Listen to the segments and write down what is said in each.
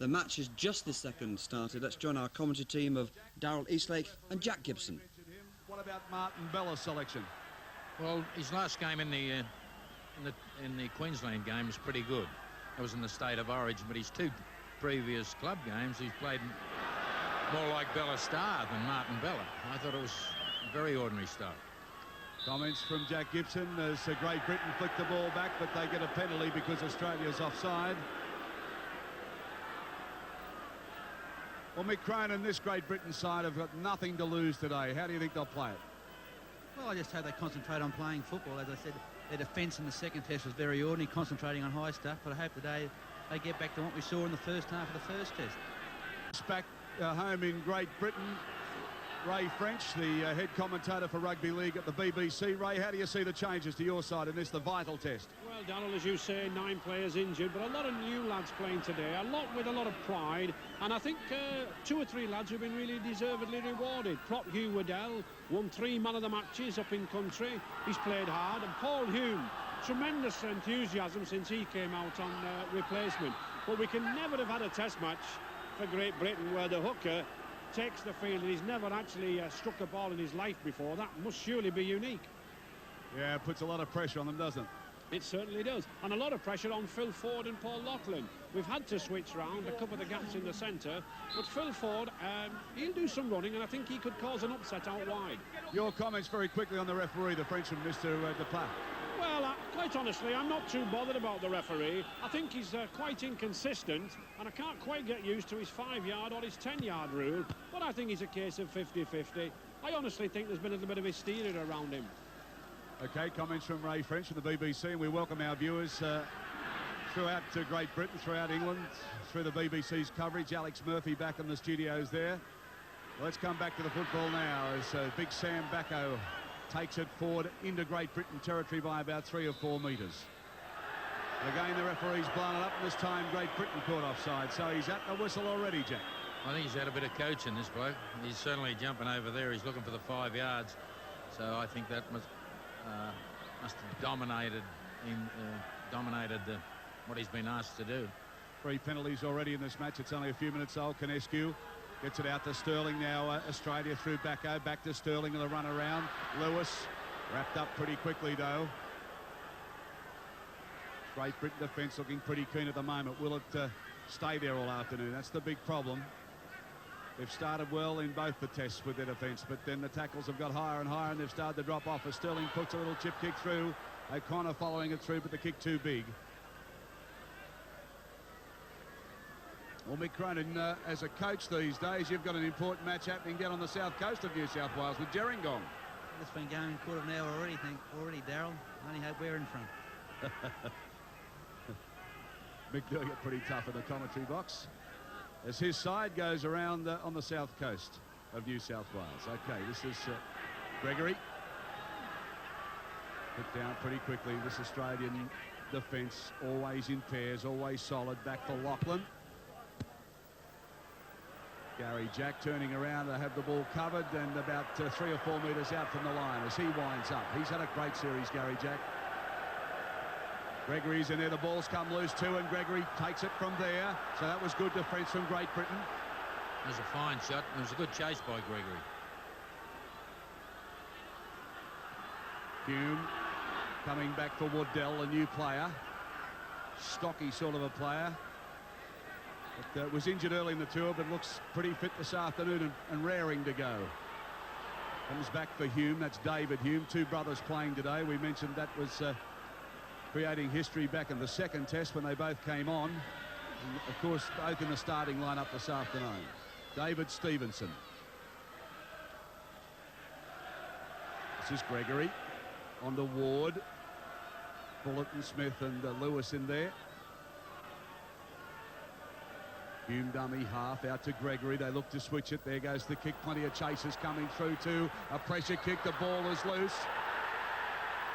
The match is just this second started. Let's join our commentary team of Darryl Eastlake and Jack Gibson. What about Martin Bella's selection? Well, his last game in the Queensland game was pretty good. That was in the State of Origin, but his two previous club games, he's played more like Bella Star than Martin Bella. I thought it was very ordinary stuff. Comments from Jack Gibson as Great Britain flick the ball back, but they get a penalty because Australia's offside. Well, Mick Cronin, this Great Britain side have got nothing to lose today. How do you think they'll play it? Well, I just hope they concentrate on playing football. As I said, their defence in the second test was very ordinary, concentrating on high stuff, but I hope today they get back to what we saw in the first half of the first test. It's back home in Great Britain. Ray French, the head commentator for Rugby League at the BBC. Ray, how do you see the changes to your side in this, the vital test? Well, Donald, as you say, 9 players injured, but a lot of new lads playing today, with a lot of pride, and I think 2 or 3 lads have been really deservedly rewarded. Prop Hugh Waddell won 3 man of the matches up in country. He's played hard, and Paul Hume, tremendous enthusiasm since he came out on replacement. But we can never have had a test match for Great Britain where the hooker takes the field and he's never actually struck a ball in his life before. That must surely be unique. Yeah, it puts a lot of pressure on them, doesn't it? It certainly does. And a lot of pressure on Phil Ford and Paul Lachlan. We've had to switch round to cover the gaps in the centre, but Phil Ford, he'll do some running, and I think he could cause an upset out wide. Your comments very quickly on the referee, the Frenchman, Mr. Deplat. Well, quite honestly, I'm not too bothered about the referee. I think he's quite inconsistent, and I can't quite get used to his 5-yard or his 10-yard rule, but I think it's a case of 50-50. I honestly think there's been a little bit of hysteria around him. OK, comments from Ray French from the BBC, and we welcome our viewers throughout Great Britain, throughout England, through the BBC's coverage. Alex Murphy back in the studios there. Let's come back to the football now as Big Sam Bacco takes it forward into Great Britain territory by about 3 or 4 metres. Again, the referee's blown it up, and this time Great Britain caught offside, so he's at the whistle already, Jack. I think he's had a bit of coaching, this bloke. He's certainly jumping over there. He's looking for the 5 yards, so I think that must have dominated what he's been asked to do. 3 penalties already in this match. It's only a few minutes old. Canescu gets it out to Sterling now. Australia through Bacco, back to Sterling in the run around. Lewis wrapped up pretty quickly though. Great Britain defence looking pretty keen at the moment. Will it stay there all afternoon? That's the big problem. They've started well in both the tests with their defence, but then the tackles have got higher and higher, and they've started to drop off as Sterling puts a little chip kick through. O'Connor following it through, but the kick too big. Well, Mick Cronin, as a coach these days, you've got an important match happening down on the south coast of New South Wales with Gerringong. It's been going quarter of an hour already, Darryl. Only hope we're in front. Mick doing it pretty tough in the commentary box as his side goes around on the south coast of New South Wales. Okay, this is Gregory. Put down pretty quickly. This Australian defence always in pairs, always solid. Back for Lachlan. Gary Jack turning around to have the ball covered and about 3 or 4 metres out from the line as he winds up. He's had a great series, Gary Jack. Gregory's in there, the ball's come loose too, and Gregory takes it from there. So that was good defence from Great Britain. It was a fine shot. It was a good chase by Gregory. Hume coming back for Waddell, a new player. Stocky sort of a player. But, was injured early in the tour, but looks pretty fit this afternoon and raring to go. Comes back for Hume. That's David Hume. 2 brothers playing today. We mentioned that was creating history back in the second test when they both came on. And of course, both in the starting lineup this afternoon. David Stevenson. This is Gregory. On to Ward. Bulletin, Smith and Lewis in there. Hume dummy half out to Gregory. They look to switch it. There goes the kick. Plenty of chasers coming through too. A pressure kick. The ball is loose.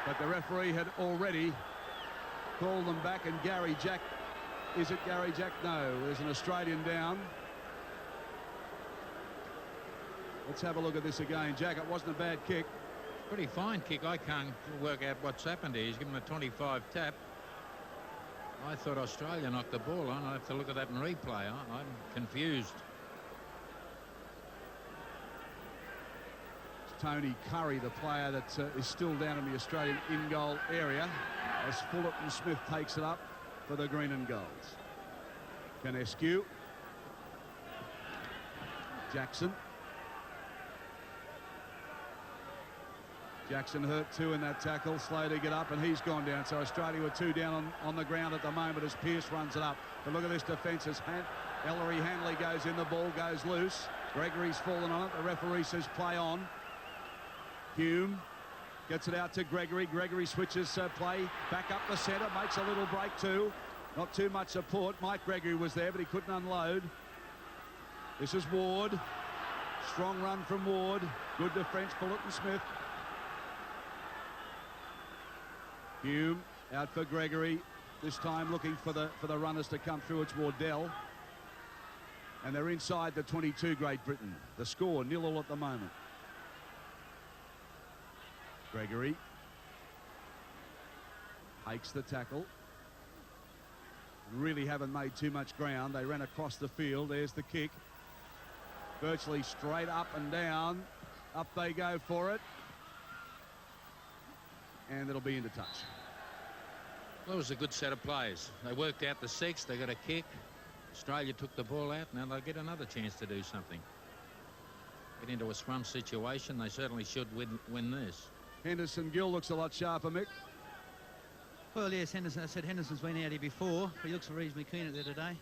But the referee had already called them back, and Gary Jack. Is it Gary Jack? No. There's an Australian down. Let's have a look at this again. Jack, it wasn't a bad kick. Pretty fine kick. I can't work out what's happened here. He's given a 25 tap. I thought Australia knocked the ball on. I have to look at that in replay. I'm confused. It's Tony Curry, the player that is still down in the Australian in-goal area, as Fullerton Smith takes it up for the green and golds. Canescu. Jackson. Jackson hurt too in that tackle, slow to get up, and he's gone down. So Australia were 2 down on the ground at the moment as Pearce runs it up. But look at this defence as Ellery Hanley goes in, the ball goes loose. Gregory's fallen on it. The referee says play on. Hume gets it out to Gregory. Gregory switches play back up the centre, makes a little break too. Not too much support. Mike Gregory was there, but he couldn't unload. This is Ward. Strong run from Ward. Good defence, Fullerton Smith. Hume out for Gregory, this time looking for the runners to come through. It's Wardell, and they're inside the 22, Great Britain. The score 0-0 at the moment. Gregory takes the tackle. Really haven't made too much ground. They ran across the field. There's the kick, virtually straight up and down. Up they go for it. And it'll be into touch. Well, it was a good set of players. They worked out the 6. They got a kick. Australia took the ball out. Now they'll get another chance to do something. Get into a scrum situation. They certainly should win this. Henderson Gill looks a lot sharper, Mick. Well, yes, Henderson. I said Henderson's been out here before, but he looks reasonably keen at there today.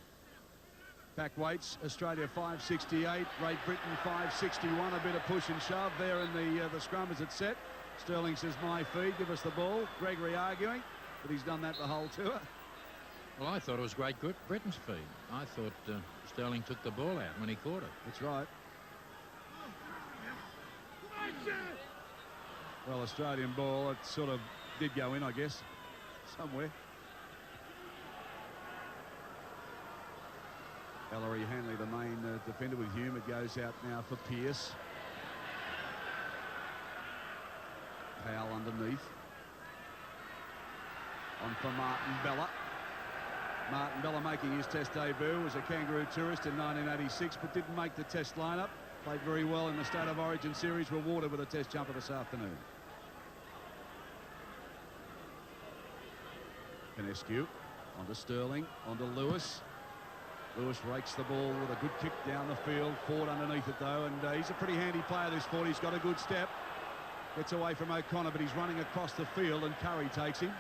Back weights, Australia 568, Great Britain 561. A bit of push and shove there in the scrum as it's set. Sterling says, my feed, give us the ball. Gregory arguing, but he's done that the whole tour. Well, I thought it was Great Britain's feed. I thought Sterling took the ball out when he caught it. That's right. Well, Australian ball, it sort of did go in, I guess, somewhere. Ellery Hanley, the main defender with Hume. It goes out now for Pearce. Powell underneath. On for Martin Bella. Martin Bella making his test debut as a Kangaroo tourist in 1986, but didn't make the test lineup. Played very well in the State of Origin series, rewarded with a test jumper this afternoon. Canescu onto Sterling, onto Lewis. Lewis rakes the ball with a good kick down the field. Ford underneath it though, and he's a pretty handy player, this Ford. He's got a good step. Gets away from O'Connor, but he's running across the field, and Curry takes him.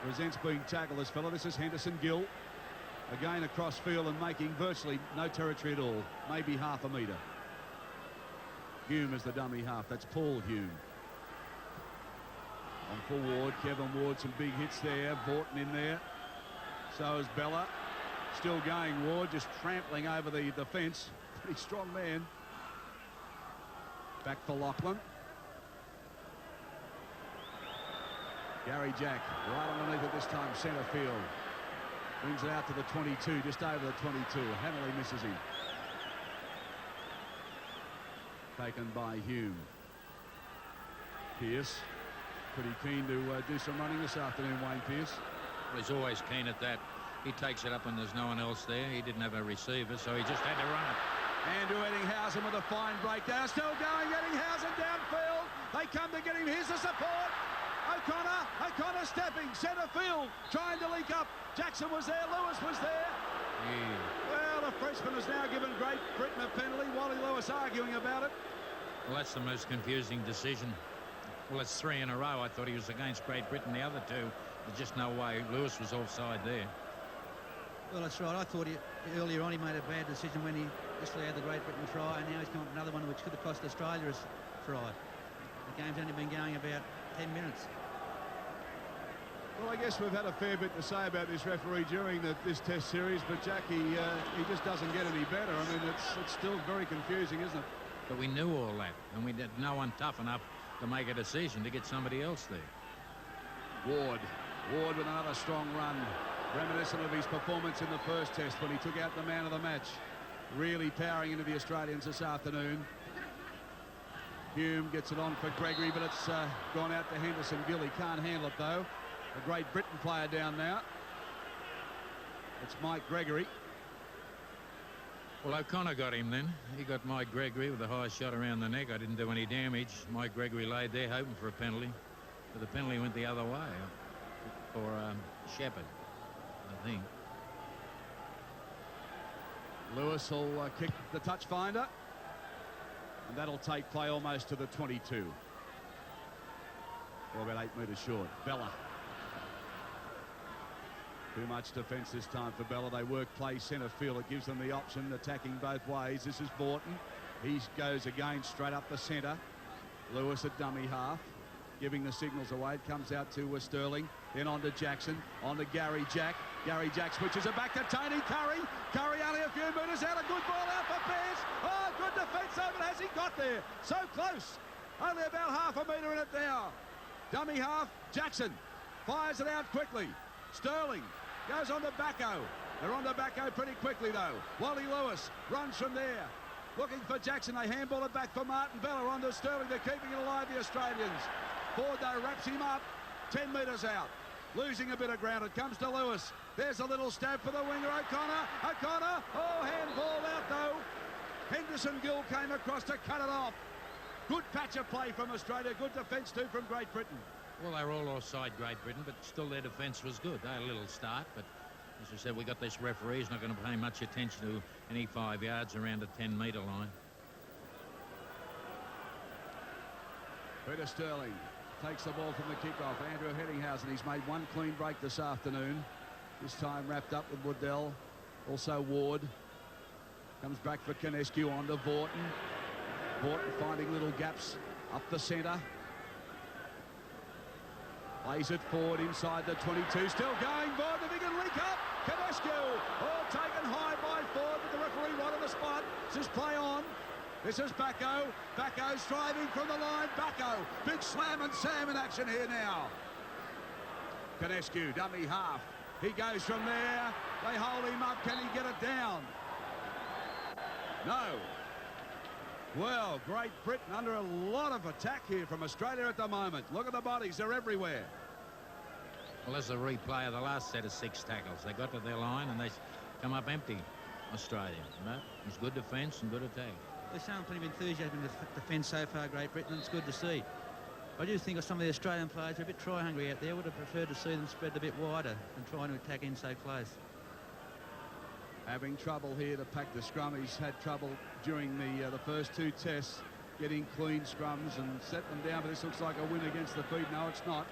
Resents being tackled, this fella. This is Henderson Gill. Again across field and making virtually no territory at all. Maybe half a metre. Hume is the dummy half. That's Paul Hume. On for Ward. Kevin Ward, some big hits there. Vorton in there. So is Bella. Still going, Ward, just trampling over the fence. Pretty strong man. Back for Lachlan. Gary Jack right underneath it this time, centre field. Brings it out to the 22, just over the 22. Hanley misses him. Taken by Hume. Pearce, pretty keen to do some running this afternoon, Wayne Pearce. Well, he's always keen at that. He takes it up when there's no one else there. He didn't have a receiver, so he just had to run it. Andrew Eddinghausen with a fine breakdown. Still going, Eddinghausen downfield. They come to get him. Here's the support. O'Connor stepping, centre field, trying to link up. Jackson was there, Lewis was there. Yeah. Well, the freshman has now given Great Britain a penalty. Wally Lewis arguing about it. Well, that's the most confusing decision. Well, it's 3 in a row. I thought he was against Great Britain. The other 2, there's just no way. Lewis was offside there. Well, that's right. I thought earlier on he made a bad decision when he just allowed the Great Britain try, and now he's come up with another one which could have cost Australia a try. The game's only been going about 10 minutes. Well, I guess we've had a fair bit to say about this referee during this test series, but Jack, he just doesn't get any better. I mean, it's still very confusing, isn't it? But we knew all that, and we had no one tough enough to make a decision to get somebody else there. Ward with another strong run, reminiscent of his performance in the first test when he took out the man of the match. Really powering into the Australians this afternoon. Hume gets it on for Gregory, but it's gone out to Henderson Gill. He can't handle it though. A Great Britain player down now. It's Mike Gregory. Well, O'Connor got him then. He got Mike Gregory with a high shot around the neck. I didn't do any damage. Mike Gregory laid there hoping for a penalty. But the penalty went the other way for Shepherd, I think. Lewis will kick the touch finder. And that'll take play almost to the 22. Or about 8 metres short. Bella. Too much defence this time for Bella. They work play centre field. It gives them the option attacking both ways. This is Borton. He goes again straight up the centre. Lewis at dummy half, giving the signals away. It comes out to Sterling. Then on to Jackson. On to Gary Jack. Gary Jack switches it back to Tony Curry. Curry only a few metres out. A good ball out for Pearce. Oh, good defence over. Has he got there? So close. Only about half a metre in it now. Dummy half. Jackson fires it out quickly. Sterling goes on to Bacco. They're on to Bacco pretty quickly, though. Wally Lewis runs from there. Looking for Jackson. They handball it back for Martin Bella. On to Sterling. They're keeping it alive, the Australians. Ford, though, wraps him up 10 metres out. Losing a bit of ground. It comes to Lewis. There's a little stab for the winger, O'Connor. O'Connor. Oh, handball out, though. Henderson Gill came across to cut it off. Good patch of play from Australia. Good defence, too, from Great Britain. Well, they were all offside, Great Britain, but still their defence was good. They had a little start, but as I said, we got this referee. He's not going to pay much attention to any 5 yards around the 10-metre line. Peter Sterling takes the ball from the kickoff. Andrew Heddinghausen, he's made one clean break this afternoon. This time wrapped up with Waddell. Also Ward. Comes back for Canescu on to Vorton. Vorton finding little gaps up the centre. Plays it forward inside the 22. Still going. Vorton, if he can link up. Canescu. Oh, taken high by Ford, but the referee right on the spot. This is play on. This is Bacco. Bacco striving from the line. Bacco. Big slam and Sam in action here now. Canescu, dummy half. He goes from there. They hold him up. Can he get it down? No. Well, Great Britain under a lot of attack here from Australia at the moment. Look at the bodies. They're everywhere. Well, as a replay of the last set of 6 tackles, they got to their line and they come up empty, Australia. But it was good defence and good attack. They're showing plenty of enthusiasm in the defence so far, Great Britain, and it's good to see. I do think some of the Australian players are a bit try-hungry out there. Would have preferred to see them spread a bit wider and trying to attack in so close. Having trouble here to pack the scrum. He's had trouble during the first 2 tests getting clean scrums and set them down, but this looks like a win against the feet. No, it's not.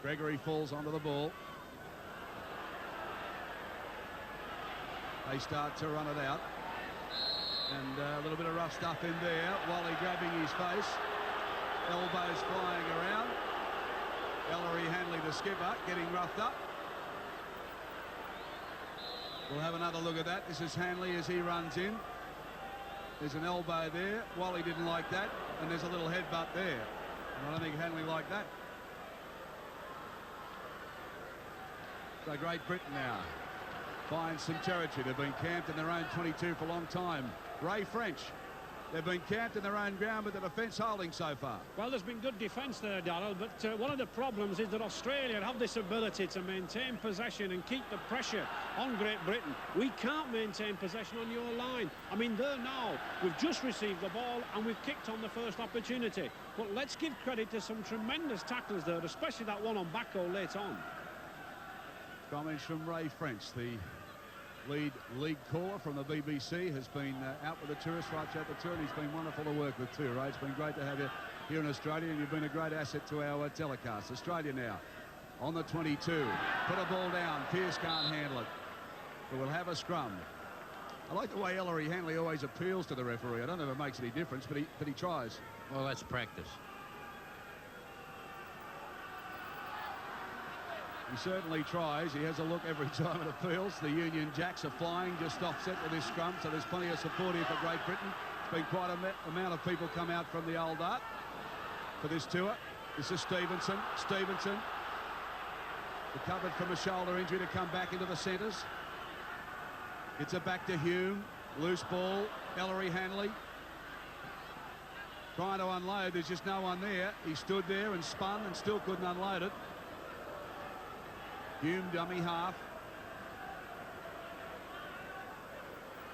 Gregory falls onto the ball. They start to run it out. And a little bit of rough stuff in there. Wally grabbing his face. Elbows flying around. Ellery Hanley, the skipper, getting roughed up. We'll have another look at that. This is Hanley as he runs in. There's an elbow there. Wally didn't like that. And there's a little headbutt there. And I don't think Hanley liked that. So Great Britain now finds some territory. They've been camped in their own 22 for a long time. Ray French. They've been camped in their own ground with the defence holding so far. Well, there's been good defence there, Darrell, but one of the problems is that Australia have this ability to maintain possession and keep the pressure on Great Britain. We can't maintain possession on your line. I mean, there now, we've just received the ball and we've kicked on the first opportunity. But let's give credit to some tremendous tackles there, especially that one on Bacco late on. Comments from Ray French, the lead league caller from the BBC, has been out with the tourists right throughout the tour, and he's been wonderful to work with too, Ray. It's been great to have you here in Australia, and you've been a great asset to our telecast. Australia now on the 22. Put a ball down. Pearce can't handle it. But we'll have a scrum. I like the way Ellery Hanley always appeals to the referee. I don't know if it makes any difference, but he tries. Well, that's practice. He certainly tries. He has a look every time it appeals. The Union Jacks are flying just offset with this scrum, so there's plenty of support here for Great Britain. It's been quite an amount of people come out from the old art for this tour. This is Stevenson. Stevenson recovered from a shoulder injury to come back into the centres. Gets it back to Hume. Loose ball. Ellery Hanley. trying to unload. There's just no one there. He stood there and spun and still couldn't unload it. Hume, dummy half.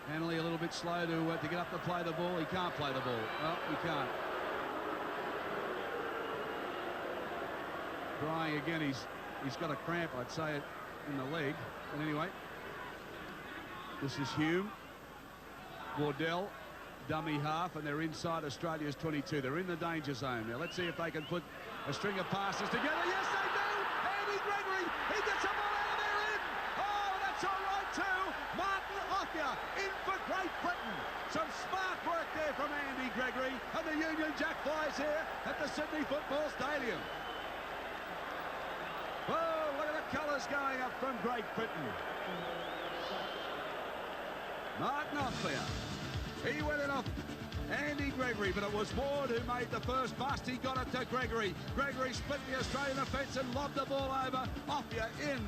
Hanley a little bit slow to get up to play the ball. He can't play the ball. Well, he can't. Trying again. He's got a cramp, I'd say, in the leg. But anyway, this is Hume. Wardell, dummy half, and they're inside Australia's 22. They're in the danger zone now. Let's see if they can put a string of passes together. Yes, they do! Andy Gregory, he gets a ball out of there in! Oh, that's all right too! Martin Offia in for Great Britain. Some smart work there from Andy Gregory, and the Union Jack flies here at the Sydney Football Stadium. Oh, look at the colours going up from Great Britain. Martin Offia. He went it off Andy Gregory, but it was Ward who made the first bust. He got it to Gregory. Gregory split the Australian defence and lobbed the ball over. Offia in.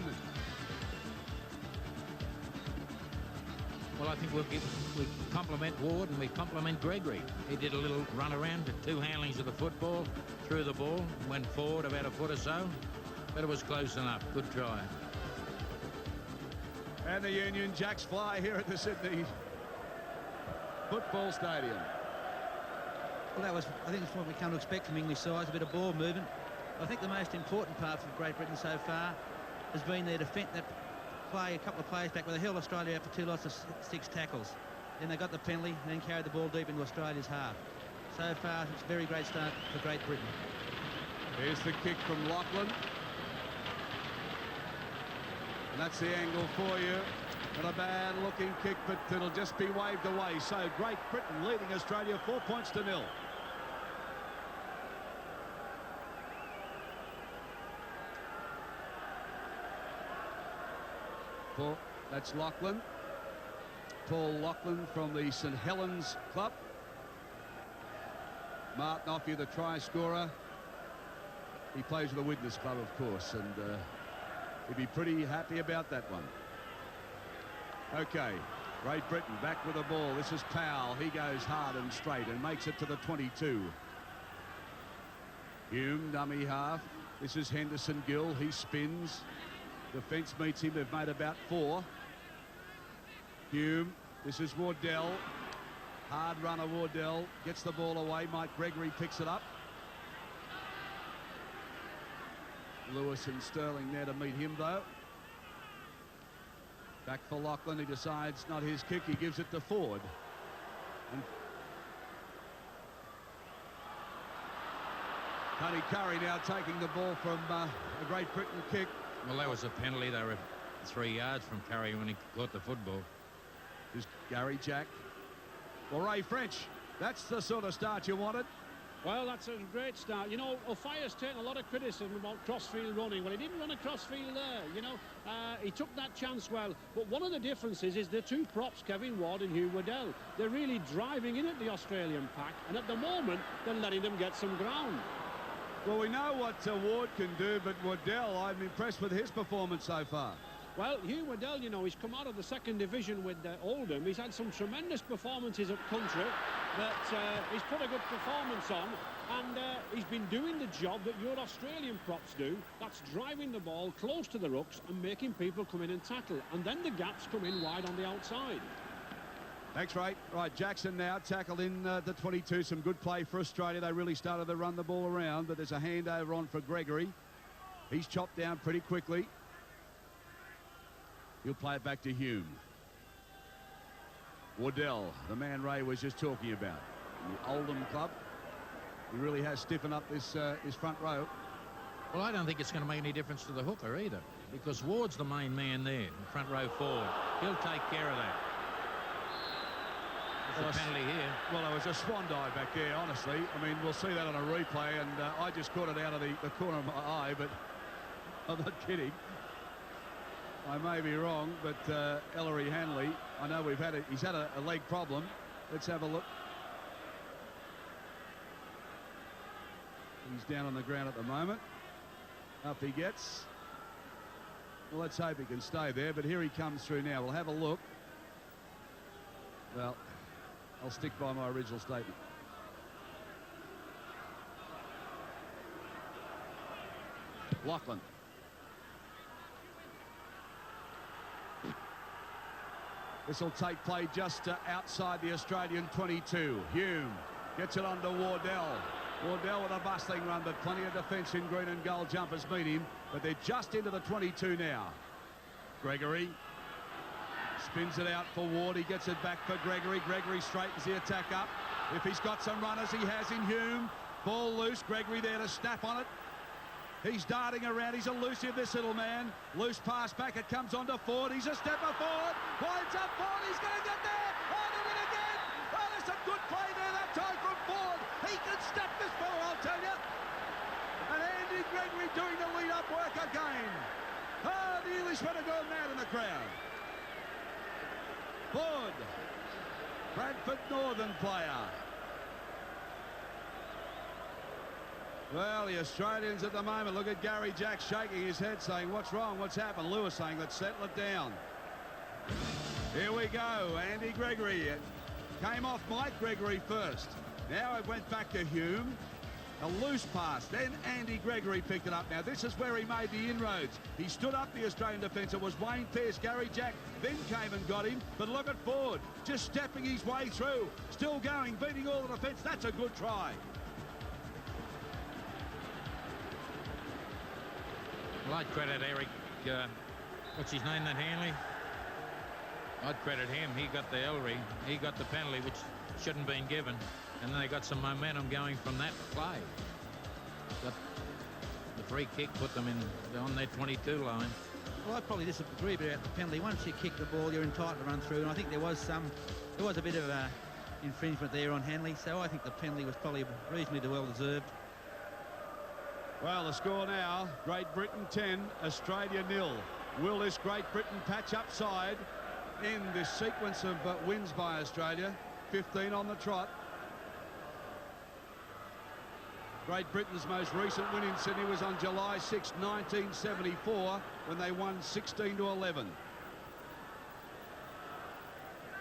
Well, I think we compliment Ward and we compliment Gregory. He did a little run around, two handlings of the football, threw the ball, went forward about a foot or so, but it was close enough. Good try. And the Union Jacks fly here at the Sydney Football Stadium. Well, I think it's what we come to expect from English sides, a bit of ball movement. I think the most important part for Great Britain so far has been their defence, that play a couple of plays back where they held Australia out for 2 lots of 6 tackles. Then they got the penalty and then carried the ball deep into Australia's half. So far, it's a very great start for Great Britain. Here's the kick from Lachlan. And that's the angle for you. Not a bad-looking kick, but it'll just be waved away. So Great Britain leading Australia 4 points to 0. That's Lachlan. Paul Lachlan from the St Helens Club. Martin Offia, the try scorer. He plays with the Widnes Club, of course, and he'd be pretty happy about that one. Okay, Great Britain back with the ball. This is Powell. He goes hard and straight and makes it to the 22. Hume, dummy half. This is Henderson Gill. He spins. Defence meets him. They've made about 4. Hume. This is Wardell. Hard runner Wardell. Gets the ball away. Mike Gregory picks it up. Lewis and Sterling there to meet him, though. Back for Lachlan. He decides not his kick. He gives it to Ford. And Tony Curry now taking the ball from a Great Britain kick. Well, that was a penalty. They were 3 yards from Curry when he caught the football. Here's Gary Jack. Well, Ray French, that's the sort of start you wanted. Well, that's a great start. You know, Ofia's taken a lot of criticism about crossfield running. Well, he didn't run a crossfield there, you know. He took that chance well. But one of the differences is the 2 props, Kevin Ward and Hugh Waddell. They're really driving in at the Australian pack. And at the moment, they're letting them get some ground. Well, we know what Ward can do, but Waddell, I'm impressed with his performance so far. Well, Hugh Waddell, you know, he's come out of the 2nd division with Oldham. He's had some tremendous performances at country, but he's put a good performance on, and he's been doing the job that your Australian props do. That's driving the ball close to the rucks and making people come in and tackle, and then the gaps come in wide on the outside. Thanks, Ray. Right, Jackson now tackled in the 22. Some good play for Australia. They really started to run the ball around, but there's a handover on for Gregory. He's chopped down pretty quickly. He'll play it back to Hume. Waddell, the man Ray was just talking about. The Oldham club. He really has stiffened up this front row. Well, I don't think it's going to make any difference to the hooker either, because Ward's the main man there, front row forward. He'll take care of that. There's a penalty here. Well, it was a swan dive back there, honestly. I mean, we'll see that on a replay, and I just caught it out of the corner of my eye, but I'm not kidding. I may be wrong, but Ellery Hanley, I know he's had a leg problem. Let's have a look. He's down on the ground at the moment. Up he gets. Well, let's hope he can stay there, but here he comes through now. We'll have a look. Well, I'll stick by my original statement. Lachlan. This will take play just outside the Australian 22. Hume gets it on to Wardell. Wardell with a bustling run, but plenty of defence in green and gold jumpers meet him. But they're just into the 22 now. Gregory spins it out for Ward. He gets it back for Gregory. Gregory straightens the attack up. If he's got some runners, he has in Hume. Ball loose. Gregory there to snap on it. He's darting around. He's elusive, this little man. Loose pass back. It comes on to Ford. He's a stepper forward. Winds up Ford. He's going to get there. Oh, did it again. Oh, there's some good play there that time from Ford. He can step this fellow, I'll tell you. And Andy Gregory doing the lead-up work again. Oh, the Englishman are going mad in the crowd. Ford, Bradford Northern player. Well, the Australians at the moment, look at Gary Jack shaking his head saying, what's wrong, what's happened? Lewis saying, let's settle it down. Here we go, Andy Gregory. It came off Mike Gregory first. Now it went back to Hume. A loose pass, then Andy Gregory picked it up. Now this is where he made the inroads. He stood up the Australian defence. It was Wayne Pearce. Gary Jack then came and got him. But look at Ford, just stepping his way through. Still going, beating all the defence. That's a good try. Well, I'd credit Eric, what's his name, that Hanley? I'd credit him. He got the Ellery. He got the penalty, which shouldn't have been given. And then they got some momentum going from that play. Got the free kick, put them on their 22 line. Well, I probably disagree about the penalty. Once you kick the ball, you're entitled to run through. And I think there was a bit of infringement there on Hanley. So I think the penalty was probably reasonably well deserved. Well, the score now, Great Britain 10, Australia 0. Will this Great Britain patch upside in this sequence of wins by Australia? 15 on the trot. Great Britain's most recent win in Sydney was on July 6, 1974, when they won 16-11.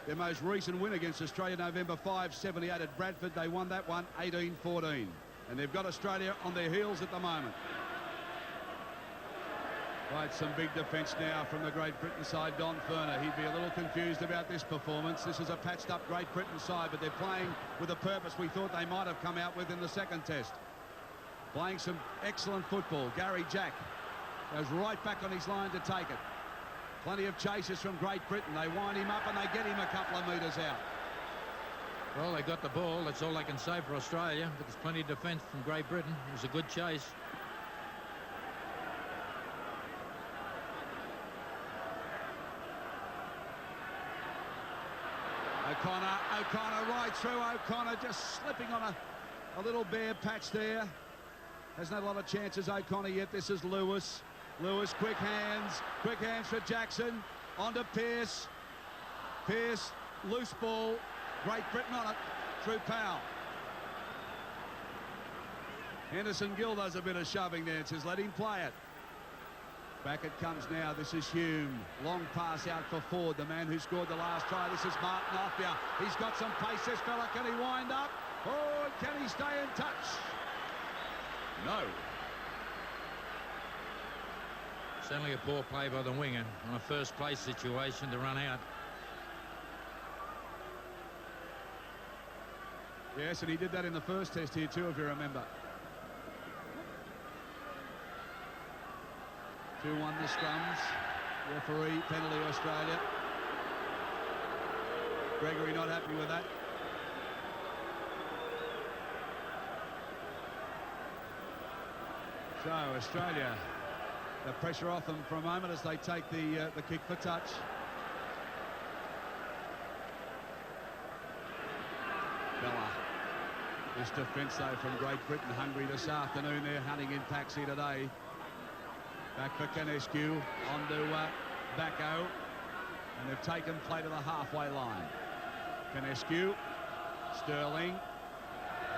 Their most recent win against Australia, November 5, 78 at Bradford. They won that one 18-14. And they've got Australia on their heels at the moment. Right, some big defence now from the Great Britain side. Don Furner, he'd be a little confused about this performance. This is a patched-up Great Britain side, but they're playing with a purpose we thought they might have come out with in the second test. Playing some excellent football. Gary Jack goes right back on his line to take it. Plenty of chases from Great Britain. They wind him up and they get him a couple of metres out. Well, they got the ball. That's all they can say for Australia. But there's plenty of defence from Great Britain. It was a good chase. O'Connor right through. O'Connor just slipping on a little bare patch there. Hasn't had a lot of chances, O'Connor, yet. This is Lewis. Lewis, quick hands for Jackson. On to Pearce. Pearce, loose ball. Great Britain on it through Powell. Henderson Gill does a bit of shoving there and says, let him play it. Back it comes now. This is Hume. Long pass out for Ford, the man who scored the last try. This is Martin Offia. He's got some pace, this fella. Can he wind up? Oh, can he stay in touch? No. Certainly a poor play by the winger on a first place situation to run out. Yes, and he did that in the first test here too, if you remember. 2-1 the scrums. Referee, penalty Australia. Gregory not happy with that. So Australia, the pressure off them for a moment as they take the kick for touch. Bella. This defence though from Great Britain, hungry this afternoon. They're hunting in packs here today. Back for Canescu, on to Bacco, and they've taken play to the halfway line. Canescu, Sterling,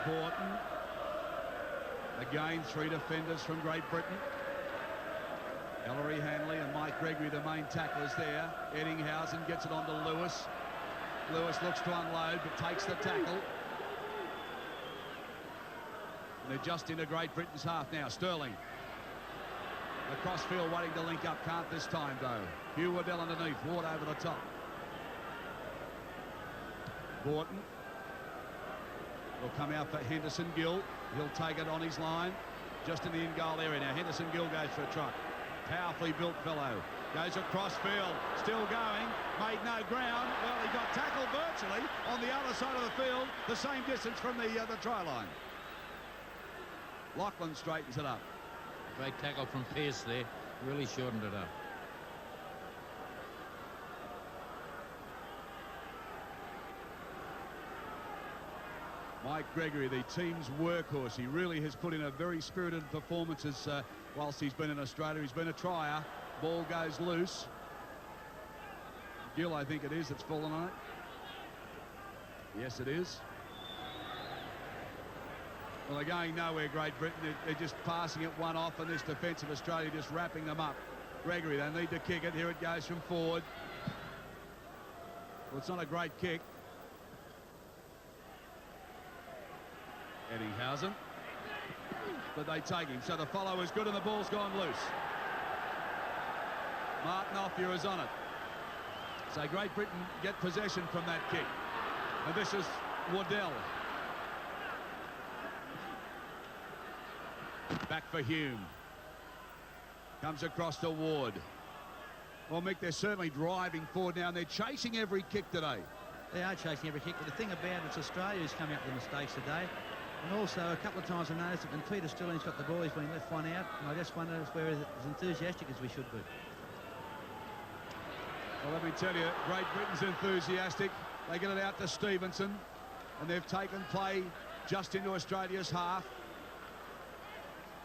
Horton. Again, 3 defenders from Great Britain. Ellery, Hanley and Mike Gregory, the main tacklers there. Eddinghausen gets it on to Lewis. Lewis looks to unload, but takes the tackle. And they're just into Great Britain's half now. Sterling. Across field waiting to link up. Can't this time, though. Hugh Waddell underneath. Ward over the top. Borton will come out for Henderson Gill. He'll take it on his line. Just in the in-goal area now. Henderson Gill goes for a truck. Powerfully built fellow. Goes across field. Still going. Made no ground. Well, he got tackled virtually on the other side of the field. The same distance from the try line. Lachlan straightens it up. Great tackle from Pearce there. Really shortened it up. Mike Gregory, the team's workhorse. He really has put in a very spirited performances whilst he's been in Australia. He's been a trier. Ball goes loose. Gill, I think it is, that's fallen on it. Yes, it is. Well, they're going nowhere, Great Britain. They're just passing it one off, and this defence of Australia just wrapping them up. Gregory, they need to kick it. Here it goes from forward. Well, it's not a great kick. Eddinghausen. But they take him. So the follow is good and the ball's gone loose. Martin Offier is on it. So Great Britain get possession from that kick. And this is Waddell. Back for Hume. Comes across to Ward. Well, Mick, they're certainly driving forward now and they're chasing every kick today. They are chasing every kick, but the thing about it's Australia who's coming up with mistakes today. And also, a couple of times I noticed that when Peter Sterling's got the ball, he's been left one out. And I just wonder if we're as enthusiastic as we should be. Well, let me tell you, Great Britain's enthusiastic. They get it out to Stevenson, and they've taken play just into Australia's half.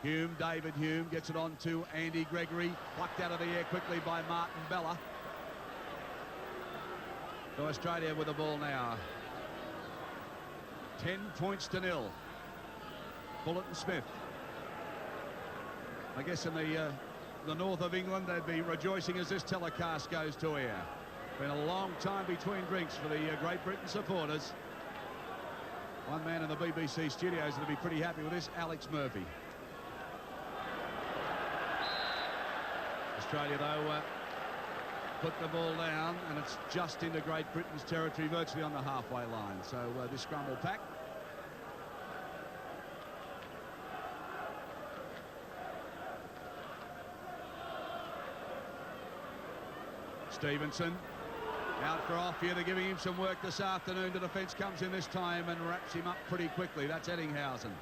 Hume, David Hume, gets it on to Andy Gregory, plucked out of the air quickly by Martin Bella. So Australia with the ball now. 10 points to 0. Fullerton Smith. I guess in the north of England they'd be rejoicing as this telecast goes to air. Been a long time between drinks for the Great Britain supporters. One man in the BBC studios that'll be pretty happy with this, Alex Murphy. Australia, though, put the ball down, and it's just into Great Britain's territory, virtually on the halfway line. So this scrum will pack. Stevenson out for Offier. They're giving him some work this afternoon. The defence comes in this time and wraps him up pretty quickly. That's Eddinghausen.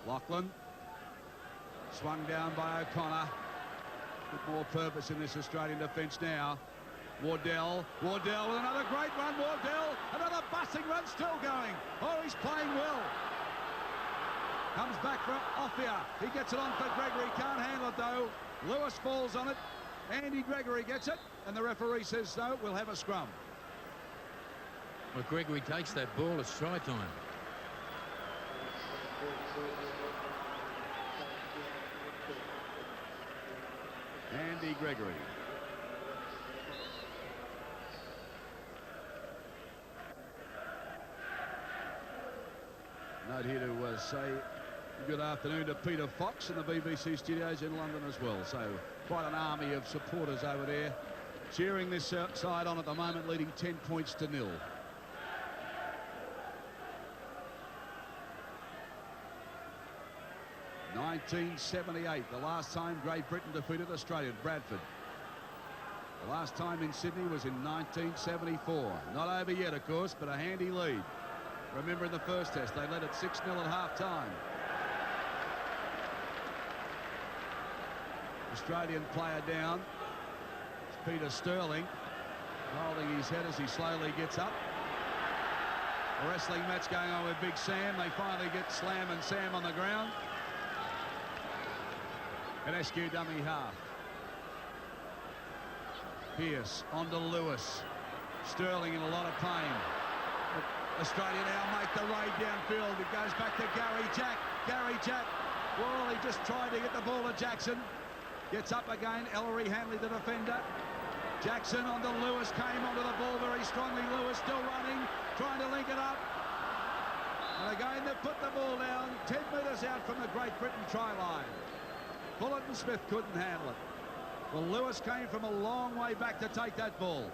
Lachlan swung down by O'Connor. Bit more purpose in this Australian defence now. Waddell with another great run. Waddell, another busting run, still going. Oh, he's playing well. Comes back for Offier. He gets it on for Gregory. Can't handle it though. Lewis falls on it. Andy Gregory gets it, and the referee says no, we'll have a scrum. Well, Gregory takes that ball, it's try time. Andy Gregory. Note here to say good afternoon to Peter Fox in the BBC studios in London as well. So quite an army of supporters over there cheering this side on at the moment, leading 10 points to 0. (1978), the last time Great Britain defeated Australia at Bradford. The last time in Sydney was in 1974. Not over yet, of course, but a handy lead. Remember in the first test, they led at 6-0 at half-time. Australian player down. It's Peter Sterling holding his head as he slowly gets up. A wrestling match going on with Big Sam. They finally get Slam and Sam on the ground. An SQ dummy half. Pearce on to Lewis. Sterling in a lot of pain. Australia now make the raid downfield. It goes back to Gary Jack. Gary Jack. Well, he just tried to get the ball to Jackson. Gets up again. Ellery Hanley, the defender. Jackson onto Lewis. Came onto the ball very strongly. Lewis still running. Trying to link it up. And again, they put the ball down 10 metres out from the Great Britain try line. Fullerton Smith couldn't handle it. Well, Lewis came from a long way back to take that ball.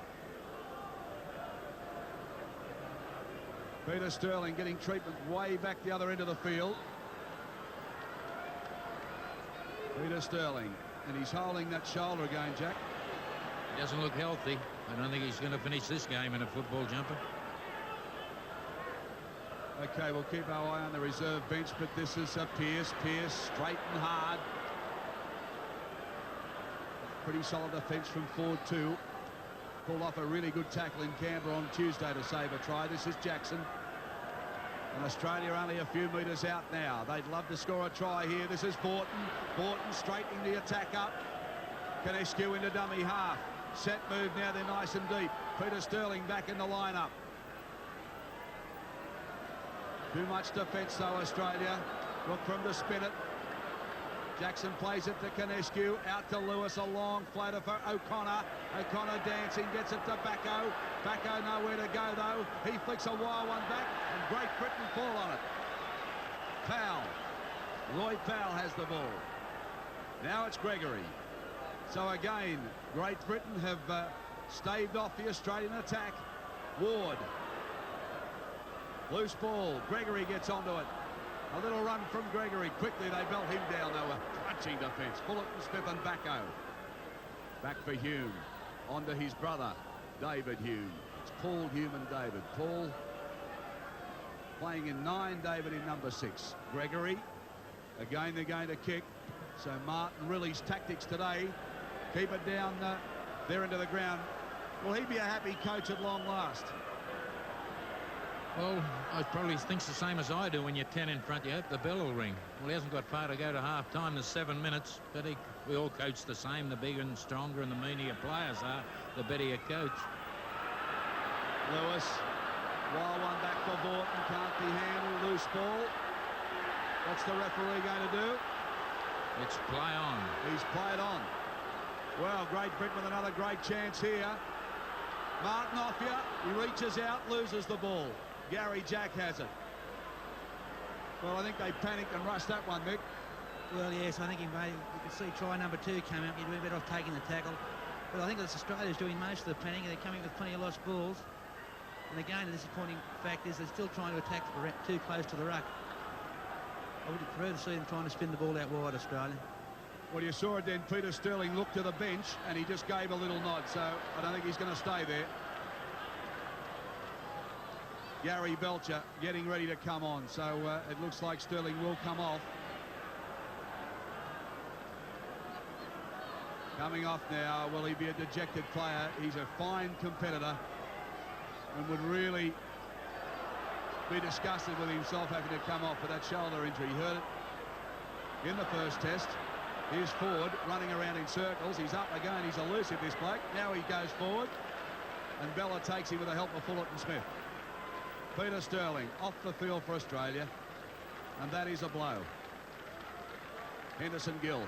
Peter Sterling getting treatment way back the other end of the field. Peter Sterling, and he's holding that shoulder again, Jack. He doesn't look healthy. I don't think he's going to finish this game in a football jumper. Okay, we'll keep our eye on the reserve bench, but this is Pearce. Pearce straight and hard. Pretty solid defence from Ford too. Pulled off a really good tackle in Canberra on Tuesday to save a try. This is Jackson. And Australia only a few metres out now. They'd love to score a try here. This is Borton. Borton straightening the attack up. Canescu into dummy half. Set move now, they're nice and deep. Peter Sterling back in the lineup. Too much defence though, Australia. Look for him to spin it. Jackson plays it to Canescu, out to Lewis, a long floater for O'Connor. O'Connor dancing, gets it to Bacco. Bacco nowhere to go though. He flicks a wild one back, and Great Britain fall on it. Powell. Roy Powell has the ball. Now it's Gregory. So again, Great Britain have staved off the Australian attack. Ward. Loose ball. Gregory gets onto it. A little run from Gregory. Quickly they belt him down. They were punching defence. Fullerton Smith and Bacco. Back for Hume. On to his brother, David Hume. It's Paul Hume and David. Paul playing in 9, David in number 6. Gregory. Again, they're going to kick. So Martin Riley's tactics today. Keep it down there into the ground. Will he be a happy coach at long last? Well, I probably thinks the same as I do. When you're 10 in front, you hope the bell will ring. Well, he hasn't got far to go to half-time. There's 7 minutes. But we all coach the same. The bigger and stronger and the meaner your players are, the better you coach. Lewis. Wild one back for Borton. Can't be handled. Loose ball. What's the referee going to do? It's play on. He's played on. Well, Great Britain with another great chance here. Martin Offia. He reaches out, loses the ball. Gary Jack has it. Well, I think they panicked and rushed that one, Mick. Well, yes, I think you could see try number 2 come out. You'd be better off taking the tackle. But I think that's Australia's doing most of the panic. They're coming with plenty of lost balls. And again, the disappointing fact is they're still trying to attack too close to the ruck. I would prefer to see them trying to spin the ball out wide, Australia. Well, you saw it then. Peter Sterling looked to the bench and he just gave a little nod. So I don't think he's going to stay there. Gary Belcher getting ready to come on. So it looks like Sterling will come off. Coming off now. Will he be a dejected player? He's a fine competitor and would really be disgusted with himself having to come off for that shoulder injury. He hurt it in the first test. Here's Ford running around in circles. He's up again. He's elusive, this bloke. Now he goes forward. And Bella takes him with the help of Fullerton Smith. Peter Sterling off the field for Australia. And that is a blow. Henderson Gill.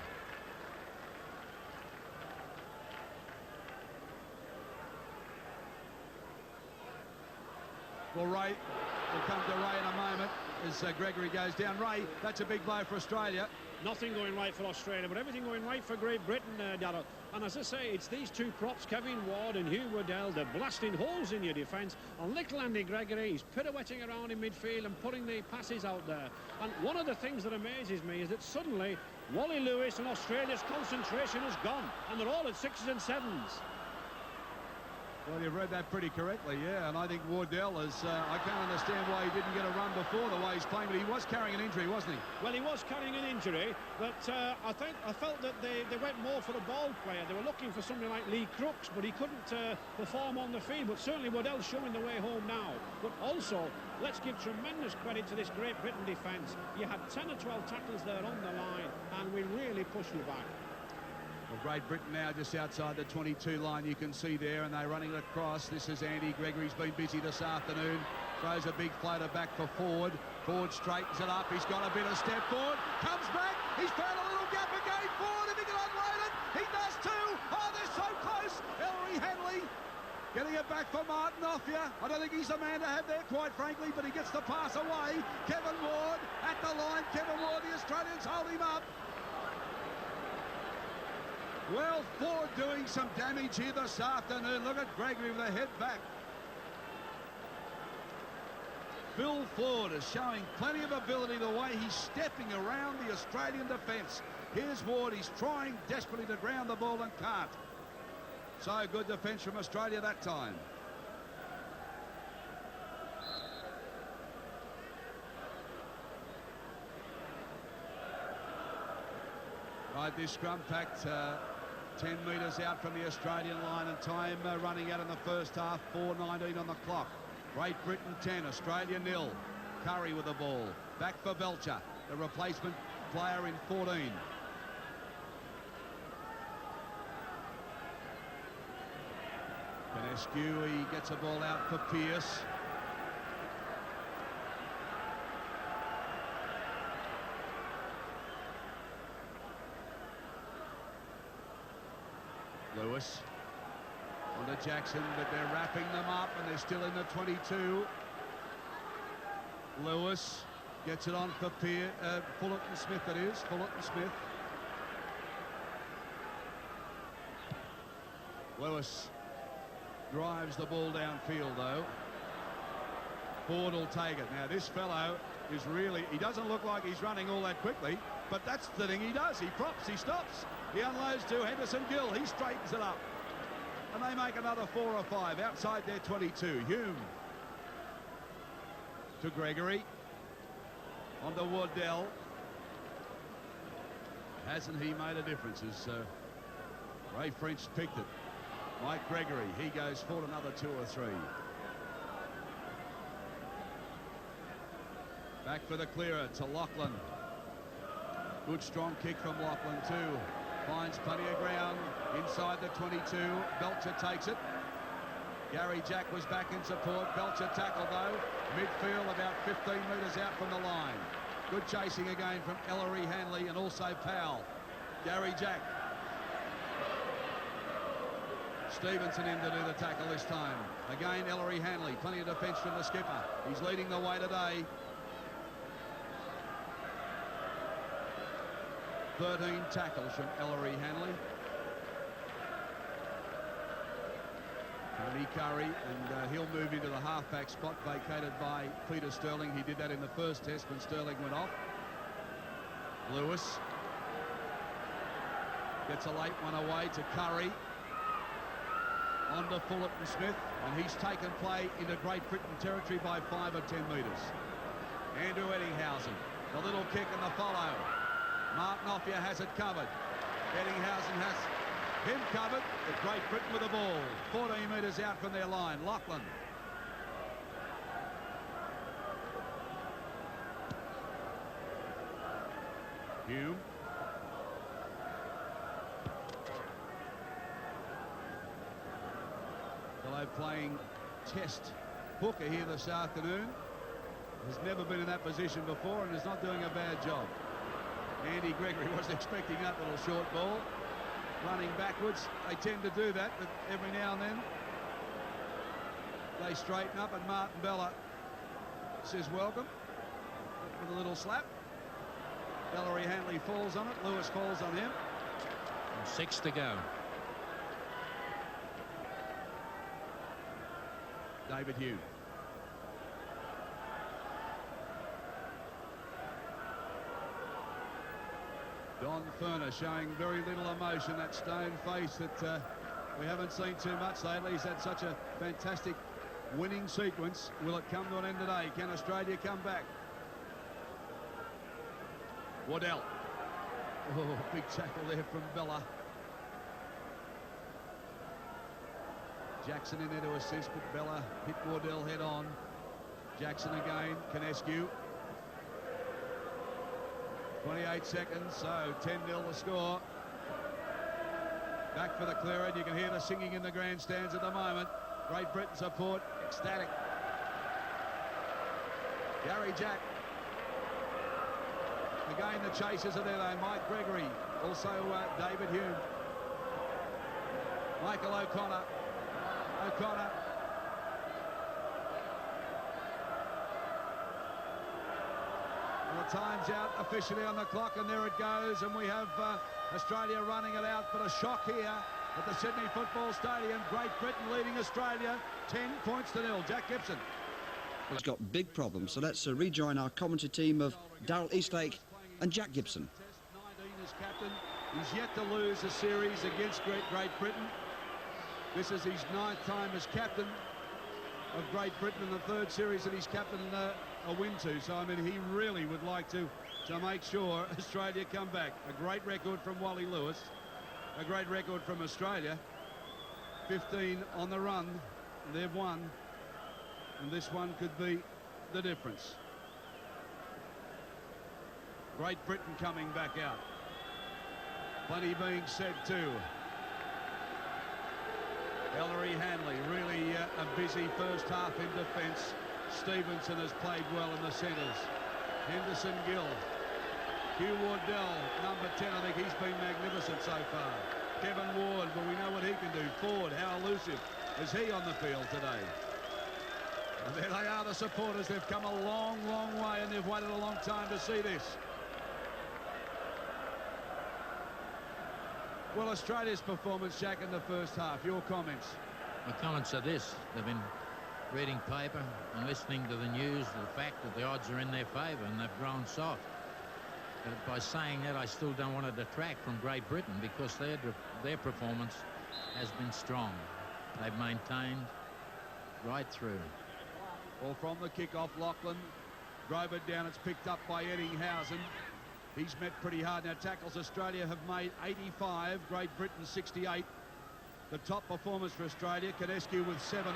Well, Ray, we'll come to Ray in a moment as Gregory goes down. Ray, that's a big blow for Australia. Nothing going right for Australia, but everything going right for Great Britain, Darrell. And as I say, it's these two props, Kevin Ward and Hugh Waddell, they're blasting holes in your defence. And little Andy Gregory, he's pirouetting around in midfield and putting the passes out there. And one of the things that amazes me is that suddenly Wally Lewis and Australia's concentration is gone, and they're all at 6s and 7s. Well, you've read that pretty correctly, yeah, and I think Wardell is, I can't understand why he didn't get a run before the way he's playing, but he was carrying an injury, wasn't he? Well, he was carrying an injury, but I felt that they went more for the ball player. They were looking for somebody like Lee Crooks, but he couldn't perform on the field. But certainly Waddell's showing the way home now. But also, let's give tremendous credit to this Great Britain defence. You had 10 or 12 tackles there on the line, and we really pushed you back. Well, Great Britain now just outside the 22 line, you can see there, and they're running it across. This is Andy Gregory's been busy this afternoon. Throws a big floater back for Ford. Ford straightens it up. He's got a bit of step forward. Comes back. He's found a little gap again. Ford, if he can unload it, he does too. Oh, they're so close. Ellery Henley getting it back for Martin Offia. I don't think he's the man to have there, quite frankly, but he gets the pass away. Kevin Ward at the line. Kevin Ward, the Australians hold him up. Well, Ford doing some damage here this afternoon. Look at Gregory with a head back. Bill Ford is showing plenty of ability the way he's stepping around the Australian defence. Here's Ward. He's trying desperately to ground the ball and can't. So good defence from Australia that time. Right, this scrum packed 10 metres out from the Australian line, and time running out in the first half. 4:19 on the clock. Great Britain 10, Australia 0. Curry with the ball. Back for Belcher, the replacement player in 14. Canescu, he gets a ball out for Pearce. Lewis on to Jackson, but they're wrapping them up and they're still in the 22. Lewis gets it on for Fullerton Smith, that is. Fullerton Smith. Lewis drives the ball downfield, though. Ford will take it. Now, this fellow is really... He doesn't look like he's running all that quickly, but that's the thing he does. He props, he stops. He unloads to Henderson Gill. He straightens it up. And they make another 4 or 5 outside their 22. Hume to Gregory. On to Waddell. Hasn't he made a difference as Ray French picked it. Mike Gregory, he goes for another 2 or 3. Back for the clearer to Lachlan. Good strong kick from Lachlan too. Finds plenty of ground inside the 22. Belcher takes it. Gary Jack was back in support. Belcher tackled though. Midfield about 15 metres out from the line. Good chasing again from Ellery Hanley and also Powell. Gary Jack. Stevenson in to do the tackle this time. Again, Ellery Hanley. Plenty of defence from the skipper. He's leading the way today. 13 tackles from Ellery Hanley. Tony Curry, and he'll move into the halfback spot vacated by Peter Sterling. He did that in the first test when Sterling went off. Lewis gets a late one away to Curry. On to Fullerton Smith, and he's taken play into Great Britain territory by 5 or 10 metres. Andrew Eddinghausen, the little kick and the follow. Martin Offia has it covered. Eddinghausen has him covered, but Great Britain with the ball. 14 metres out from their line. Lachlan. Hume. Fellow playing test hooker here this afternoon. Has never been in that position before and is not doing a bad job. Andy Gregory wasn't expecting that little short ball. Running backwards, they tend to do that, but every now and then they straighten up, and Martin Bella says welcome with a little slap. Ellery Hanley falls on it. Lewis falls on him. 6 to go. David Hume. Don Furner showing very little emotion, that stone face that we haven't seen too much lately. He's had such a fantastic winning sequence. Will it come to an end today? Can Australia come back? Waddell. Oh, big tackle there from Bella. Jackson in there to assist, but Bella hit Waddell head on. Jackson again, Canescu. 28 seconds, so 10-0 the score. Back for the clearer, and you can hear the singing in the grandstands at the moment. Great Britain support, ecstatic. Gary Jack. Again, the chasers are there, though. Mike Gregory, also David Hume. Michael O'Connor. Well, time's out officially on the clock, and there it goes, and we have Australia running it out, but a shock here at the Sydney Football Stadium. Great Britain leading Australia 10-0. Jack Gibson. He's got big problems, so let's rejoin our commentary team of Darrell Eastlake and Jack Gibson. 19 as captain. He's yet to lose a series against Great Britain. This is his 9th time as captain of Great Britain, and the 3rd series that he's captain a win to. So I mean, he really would like to make sure Australia come back. A great record from Wally Lewis, a great record from Australia. 15 on the run, they've won, and this one could be the difference. Great Britain coming back out. Plenty being said too. Ellery Hanley, really a busy first half in defence. Stevenson has played well in the centres. Henderson Gill. Hugh Wardell, number 10, I think he's been magnificent so far. Kevin Ward, but we know what he can do. Ford, how elusive is he on the field today? And there they are, the supporters. They've come a long, long way, and they've waited a long time to see this. Well, Australia's performance, Jack, in the first half. Your comments? My comments are this. They've been reading paper and listening to the news, the fact that the odds are in their favour, and they've grown soft. But by saying that, I still don't want to detract from Great Britain, because their performance has been strong. They've maintained right through. Well, from the kick-off, Lachlan drove it down. It's picked up by Eddinghausen. He's met pretty hard. Now, tackles Australia have made 85, Great Britain 68. The top performers for Australia, Kanescu with 17,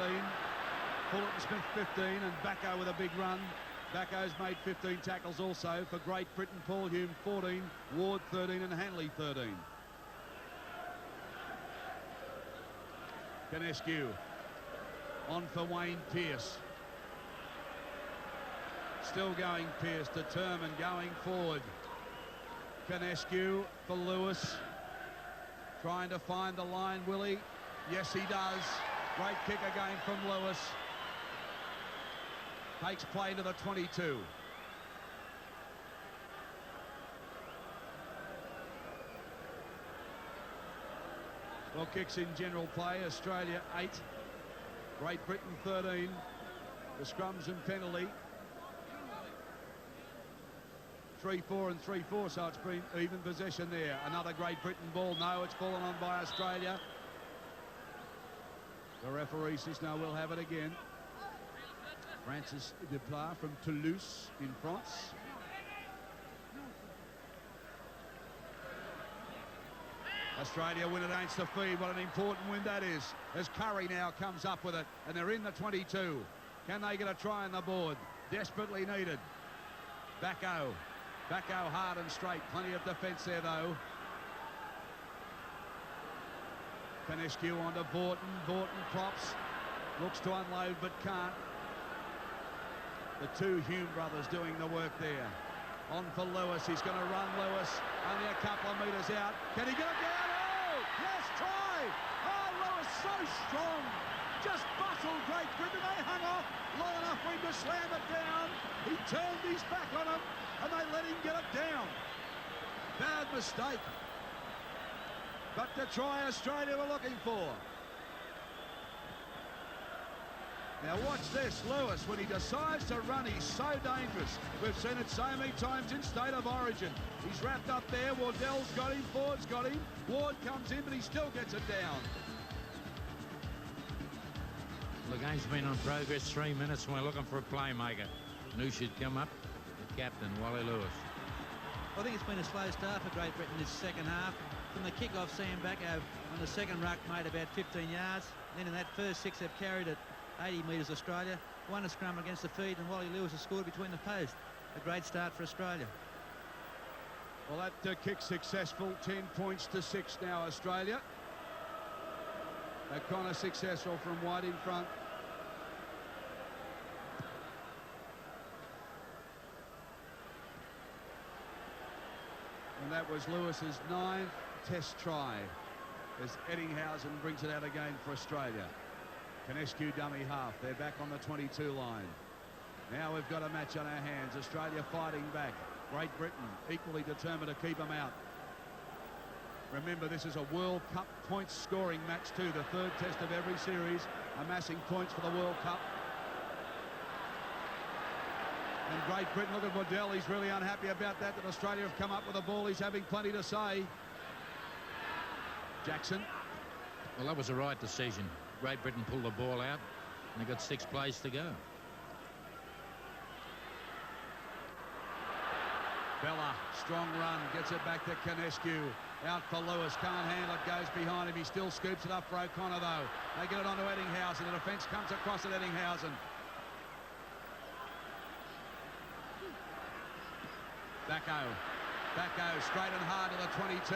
Fullerton Smith 15, and Backo with a big run. Backo's made 15 tackles also for Great Britain. Paul Hume 14, Ward 13, and Hanley 13. Kanescu on for Wayne Pearce. Still going Pearce, determined, going forward. Kanescu for Lewis, trying to find the line, will he? Yes, he does. Great kick again from Lewis. Takes play to the 22. Well, kicks in general play. Australia 8, Great Britain 13. The scrums and penalty. 3-4 and 3-4, so it's been even possession there. Another Great Britain ball. No, it's fallen on by Australia. The referee says no, we'll have it again. Francis Deplat from Toulouse in France. Australia win it against the feed. What an important win that is, as Curry now comes up with it, and they're in the 22. Can they get a try on the board? Desperately needed. Backo hard and straight. Plenty of defence there, though. Kanescu onto Vaughton. Vaughton props. Looks to unload, but can't. The two Hume brothers doing the work there. On for Lewis. He's going to run Lewis. Only a couple of metres out. Can he get it down? Oh, yes, try! Oh, Lewis so strong. Just bustled Great Britain. They hung off long enough for him to slam it down. He turned his back on him, and they let him get it down. Bad mistake. But the try Australia were looking for. Now watch this, Lewis, when he decides to run, he's so dangerous. We've seen it so many times in State of Origin. He's wrapped up there, Wardell's got him, Ford's got him. Ward comes in, but he still gets it down. The game's been on progress 3 minutes, and we're looking for a playmaker. And who should come up? The captain, Wally Lewis. I think it's been a slow start for Great Britain this second half. From the kick-off, Sam Backo on the second ruck made about 15 yards. Then in that first 6, they've carried it 80 metres Australia. Won a scrum against the feed, and Wally Lewis has scored between the posts. A great start for Australia. Well, that kick's successful. 10 points to 6 now, Australia. O'Connor successful from wide in front. And that was Lewis's 9th test try as Eddinghausen brings it out again for Australia. Kanescu dummy half. They're back on the 22 line. Now we've got a match on our hands. Australia fighting back. Great Britain equally determined to keep them out. Remember, this is a World Cup points scoring match too, the third test of every series, amassing points for the World Cup. And Great Britain, look at Waddell, he's really unhappy about that Australia have come up with the ball. He's having plenty to say. Jackson. Well, that was the right decision. Great Britain pulled the ball out, and they've got 6 plays to go. Bella, strong run, gets it back to Canescu. Out for Lewis, can't handle it, goes behind him. He still scoops it up for O'Connor, though. They get it onto Eddinghausen. The defence comes across at Eddinghausen. Bacco, straight and hard to the 22.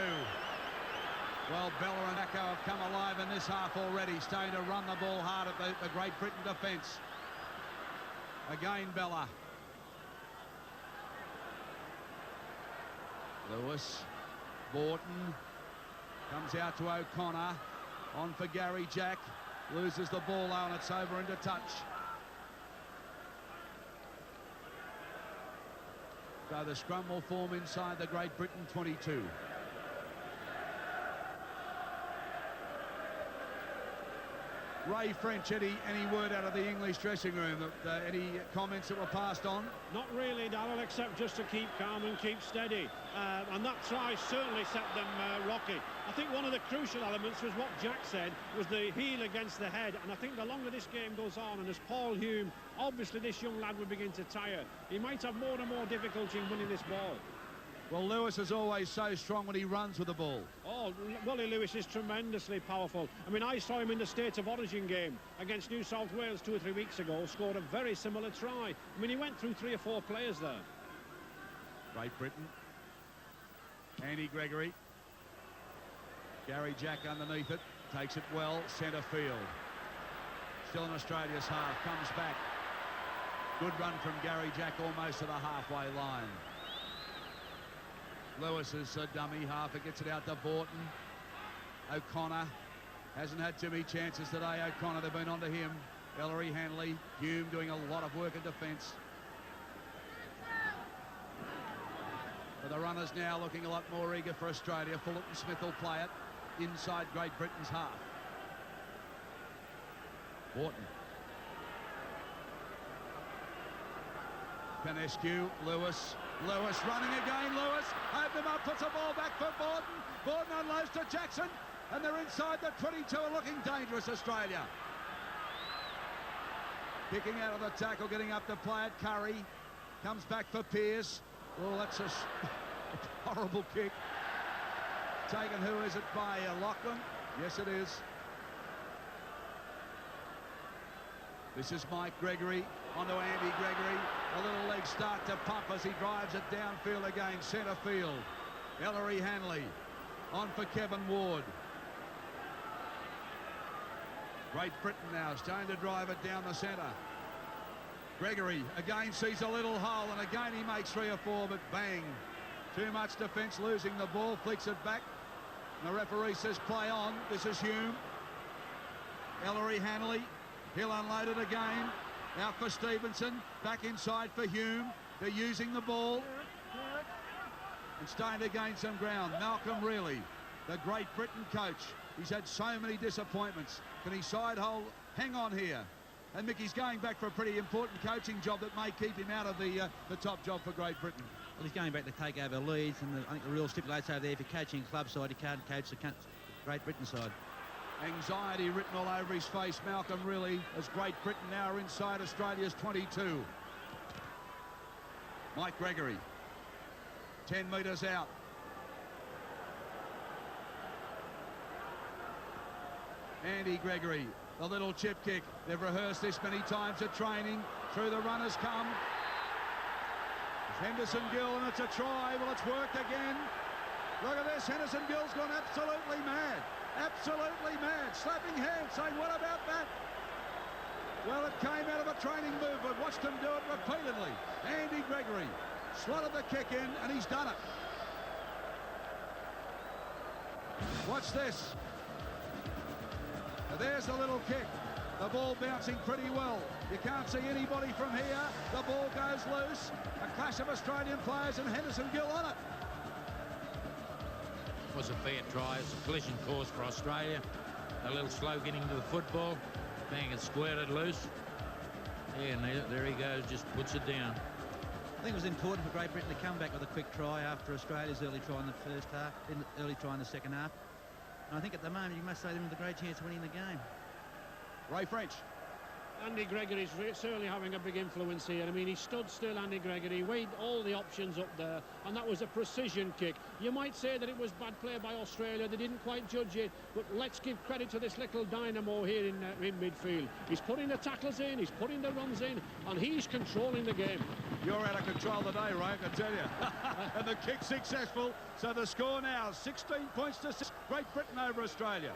Well, Bella and Bacco have come alive in this half already, starting to run the ball hard at the Great Britain defence. Again, Bella. Lewis, Borton, comes out to O'Connor, on for Gary Jack, loses the ball though, and it's over into touch. So the scrum will form inside the Great Britain 22. Ray French, any word out of the English dressing room? Any comments that were passed on? Not really, Darrell, except just to keep calm and keep steady. And that try certainly set them rocky. I think one of the crucial elements was what Jack said, was the heel against the head. And I think the longer this game goes on, and as Paul Hume, obviously this young lad will begin to tire, he might have more and more difficulty in winning this ball. Well, Lewis is always so strong when he runs with the ball. Oh, Wally Lewis is tremendously powerful. I mean, I saw him in the State of Origin game against New South Wales 2 or 3 weeks ago, scored a very similar try. I mean, he went through 3 or 4 players there. Great Britain. Andy Gregory. Gary Jack underneath it. Takes it well. Centre field. Still in Australia's half. Comes back. Good run from Gary Jack almost to the halfway line. Lewis is a dummy half. It gets it out to Borton. O'Connor hasn't had too many chances today. O'Connor, they've been onto him. Ellery, Hanley, Hume doing a lot of work in defence. But the runners now looking a lot more eager for Australia. Fullerton Smith will play it inside Great Britain's half. Borton. Canescu, Lewis running again. Lewis open him up, puts the ball back for Borton. Borton unloads to Jackson, and they're inside the 22, looking dangerous, Australia. Kicking out of the tackle, getting up to play it. Curry comes back for Pearce. Oh, that's a horrible kick. Taken, who is it, by Lachlan? Yes, it is. This is Mike Gregory onto Andy Gregory. A little leg start to pump as he drives it downfield again, centre field. Ellery Hanley on for Kevin Ward. Great Britain now starting to drive it down the centre. Gregory again sees a little hole, and again he makes 3 or 4, but bang. Too much defence, losing the ball, flicks it back. And the referee says play on. This is Hume. Ellery Hanley. He'll unload it again. Out for Stevenson. Back inside for Hume. They're using the ball. And starting to gain some ground. Malcolm Reilly, the Great Britain coach. He's had so many disappointments. Can he side hold? Hang on here. And Mickey's going back for a pretty important coaching job that may keep him out of the top job for Great Britain. Well, he's going back to take over Leeds, and I think the rule stipulates over there, if you're coaching club side, you can't coach the Great Britain side. Anxiety written all over his face, Malcolm Reilly, as Great Britain now are inside Australia's 22. Mike Gregory, 10 metres out. Andy Gregory, the little chip kick. They've rehearsed this many times at training. Through the runners come. Henderson Gill, and it's a try. Well, it's worked again. Look at this. Henderson Gill's gone absolutely mad. Absolutely mad. Slapping hands, saying, what about that? Well, it came out of a training movement. Watched him do it repeatedly. Andy Gregory slotted the kick in, and he's done it. Watch this. Now there's the little kick. The The ball bouncing pretty well. You can't see anybody from here. The ball goes loose. A clash of Australian players and Henderson Gill on it. Was a fair try. It's a collision course for Australia. A little slow getting to the football. Bang, it squirted loose. Yeah, and there he goes, just puts it down. I think it was important for Great Britain to come back with a quick try after Australia's early try in the first half, early try in the second half. And I think at the moment you must say they're with a great chance of winning the game. Ray French. Andy Gregory's certainly having a big influence here. I mean, he stood still, Andy Gregory, weighed all the options up there, and that was a precision kick. You might say that it was bad play by Australia. They didn't quite judge it, but let's give credit to this little dynamo here in midfield. He's putting the tackles in, he's putting the runs in, and he's controlling the game. You're out of control today, Ray, I can tell you. And the kick successful, so the score now 16 points to 6. Great Britain over Australia.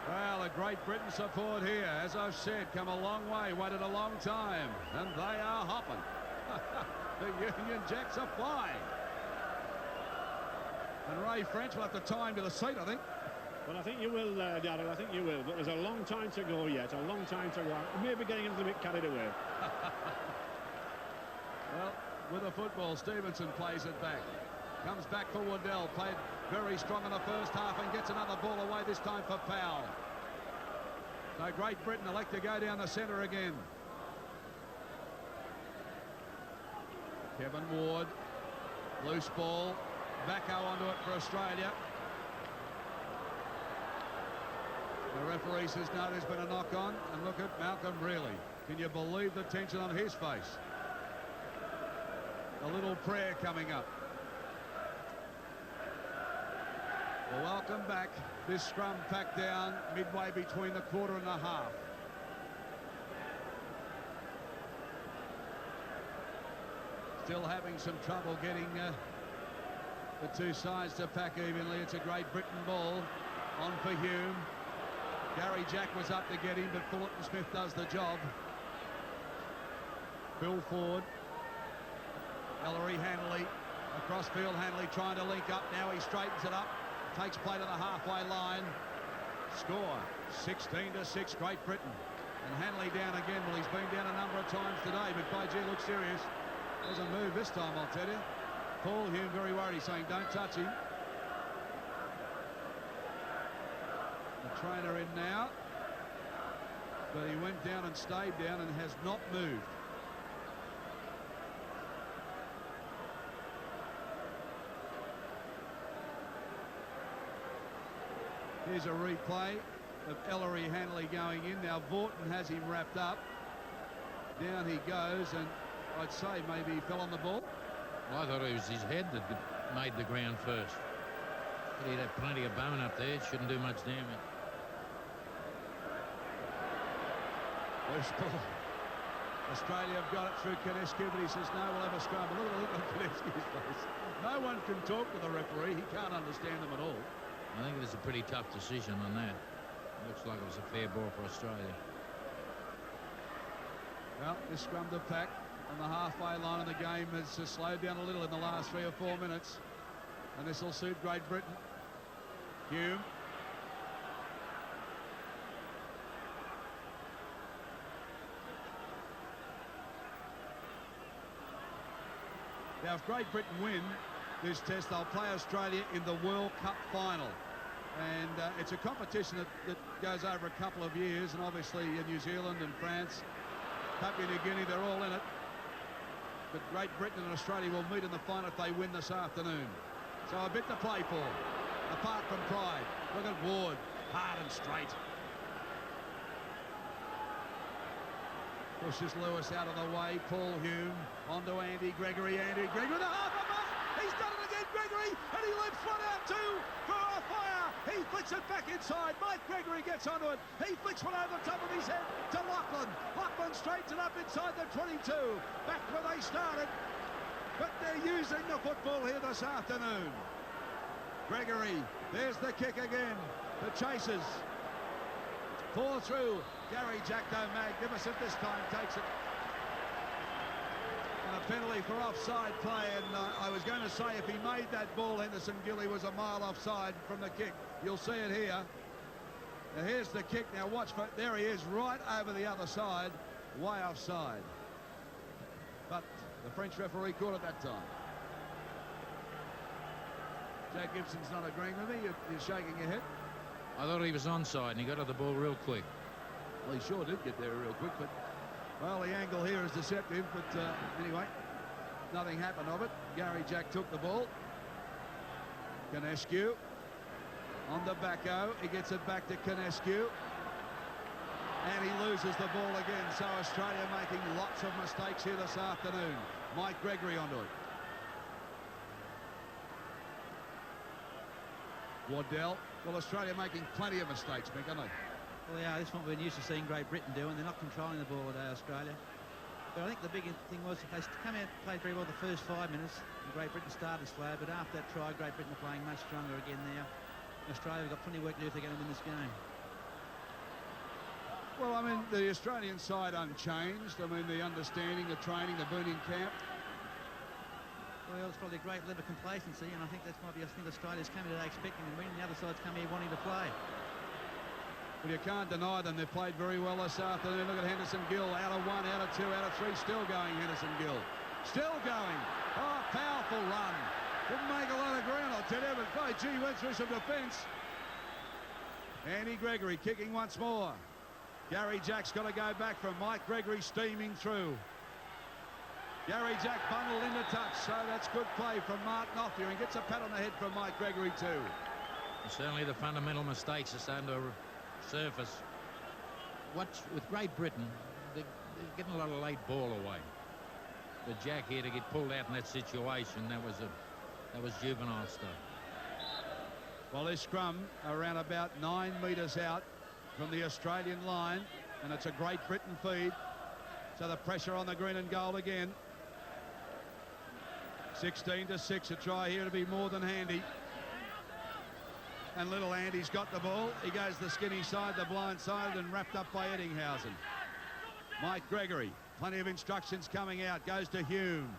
Well, the Great Britain support here, as I've said, come a long way, waited a long time, and they are hopping. The Union Jacks are flying. And Ray French will have to tie him to the seat, I think. Well, I think you will, Darryl, I think you will, but there's a long time to go yet, a long time to go. Maybe getting a little bit carried away. Well, with the football, Stevenson plays it back. Comes back for Waddell, played very strong in the first half and gets another ball away, this time for Powell. So Great Britain elect to go down the centre again. Kevin Ward, loose ball, Vacco onto it for Australia. The referee says no, there's been a knock on, and look at Malcolm Brearley. Can you believe the tension on his face? A little prayer coming up. Well, welcome back. This scrum packed down midway between the quarter and the half. Still having some trouble getting the two sides to pack evenly. It's a Great Britain ball on for Hume. Gary Jack was up to get him, but Fullerton Smith does the job. Bill Ford. Ellery Hanley. Across field, Hanley trying to link up. Now he straightens it up. Takes play to the halfway line. Score 16-6, Great Britain. And Hanley down again. Well, he's been down a number of times today, but by gee, looks serious. Doesn't move this time, I'll tell you. Paul Hume very worried. He's saying don't touch him. The trainer in now, but he went down and stayed down and has not moved. Here's a replay of Ellery Hanley going in. Now Vaughton has him wrapped up. Down he goes, and I'd say maybe he fell on the ball. Well, I thought it was his head that made the ground first. But he'd have plenty of bone up there. It shouldn't do much damage. Loose ball. Australia have got it through Koneski, but he says no, we'll have a scrum. Look at Koneski's face. No one can talk to the referee. He can't understand them at all. I think it was a pretty tough decision on that. Looks like it was a fair ball for Australia. Well, this scrum to pack on the halfway line, and the game has slowed down a little in the last 3 or 4 minutes. And this will suit Great Britain. Hume. Now, if Great Britain win this test, they'll play Australia in the World Cup final. And it's a competition that goes over a couple of years, and obviously New Zealand and France, Papua New Guinea, they're all in it. But Great Britain and Australia will meet in the final if they win this afternoon. So a bit to play for, apart from pride. Look at Ward, hard and straight. Pushes Lewis out of the way. Paul Hume onto Andy Gregory. Andy Gregory, the half a mark. He's done it again, Gregory, and he lifts one out too for a fire. He flicks it back inside. Mike Gregory gets onto it. He flicks one over the top of his head to Lachlan. Lachlan straightens it up inside the 22. Back where they started. But they're using the football here this afternoon. Gregory, there's the kick again. The Chasers pour through. Gary Jack, though, magnificent this time, takes it. And a penalty for offside play, and I was going to say if he made that ball, Henderson Gilly was a mile offside from the kick. You'll see it here. Now here's the kick. Now watch for it. There he is, right over the other side, way offside. But the French referee caught it that time. Jack Gibson's not agreeing with me. You're shaking your head. I thought he was onside, and he got to the ball real quick. Well, he sure did get there real quick, but well, the angle here is deceptive. But anyway, nothing happened of it. Gary Jack took the ball. Canescu on the back-o. He gets it back to Canescu. And he loses the ball again. So Australia making lots of mistakes here this afternoon. Mike Gregory onto it. Waddell. Well, Australia making plenty of mistakes, Mick, aren't they? Well, yeah, this is what we're used to seeing Great Britain doing. They're not controlling the ball today, Australia. But I think the big thing was they come out and played very well the first 5 minutes. And Great Britain started slow, but after that try, Great Britain are playing much stronger again now. Australia have got plenty of work to do if they're going to win this game. Well, I mean, the Australian side unchanged. I mean, the understanding, the training, the burning camp. Well, it's probably a great level of complacency, and I think that's might be. I think Australia's coming today expecting to win. The other side's come here wanting to play. Well, you can't deny them. They've played very well this afternoon. Look at Henderson Gill, out of 1, out of 2, out of 3, still going, Henderson Gill. Still going. Oh, powerful run. Didn't make a lot of ground, I'll tell you, but by gee, went through some defence. Andy Gregory kicking once more. Gary Jack's got to go back from Mike Gregory steaming through. Gary Jack bundled into touch, so that's good play from Martin Offier, and gets a pat on the head from Mike Gregory too. And certainly the fundamental mistakes are starting to surface. What's with Great Britain, they're getting a lot of late ball away. But Jack here to get pulled out in that situation, that was juvenile stuff. Well, this scrum around about 9 metres out from the Australian line, and it's a Great Britain feed. So the pressure on the green and gold again. 16-6, a try here to be more than handy. And little Andy's got the ball. He goes the skinny side, the blind side, and wrapped up by Eddinghausen. Mike Gregory, plenty of instructions coming out. Goes to Hume.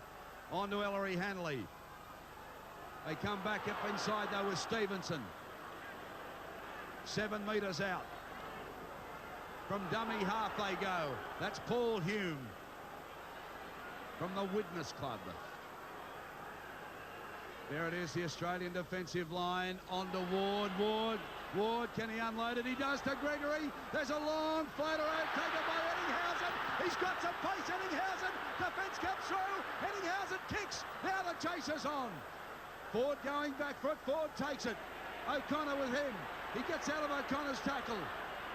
On to Ellery Hanley. They come back up inside, though, with Stevenson. 7 metres out. From dummy half they go. That's Paul Hume from the Widnes Club. There it is, the Australian defensive line. On to Ward. Ward, can he unload it? He does to Gregory. There's a long floater out taken by Eddinghausen. He's got some pace, Eddinghausen. Defence comes through. Eddinghausen kicks. Now the chase is on. Ford going back for it. Ford takes it. O'Connor with him. He gets out of O'Connor's tackle.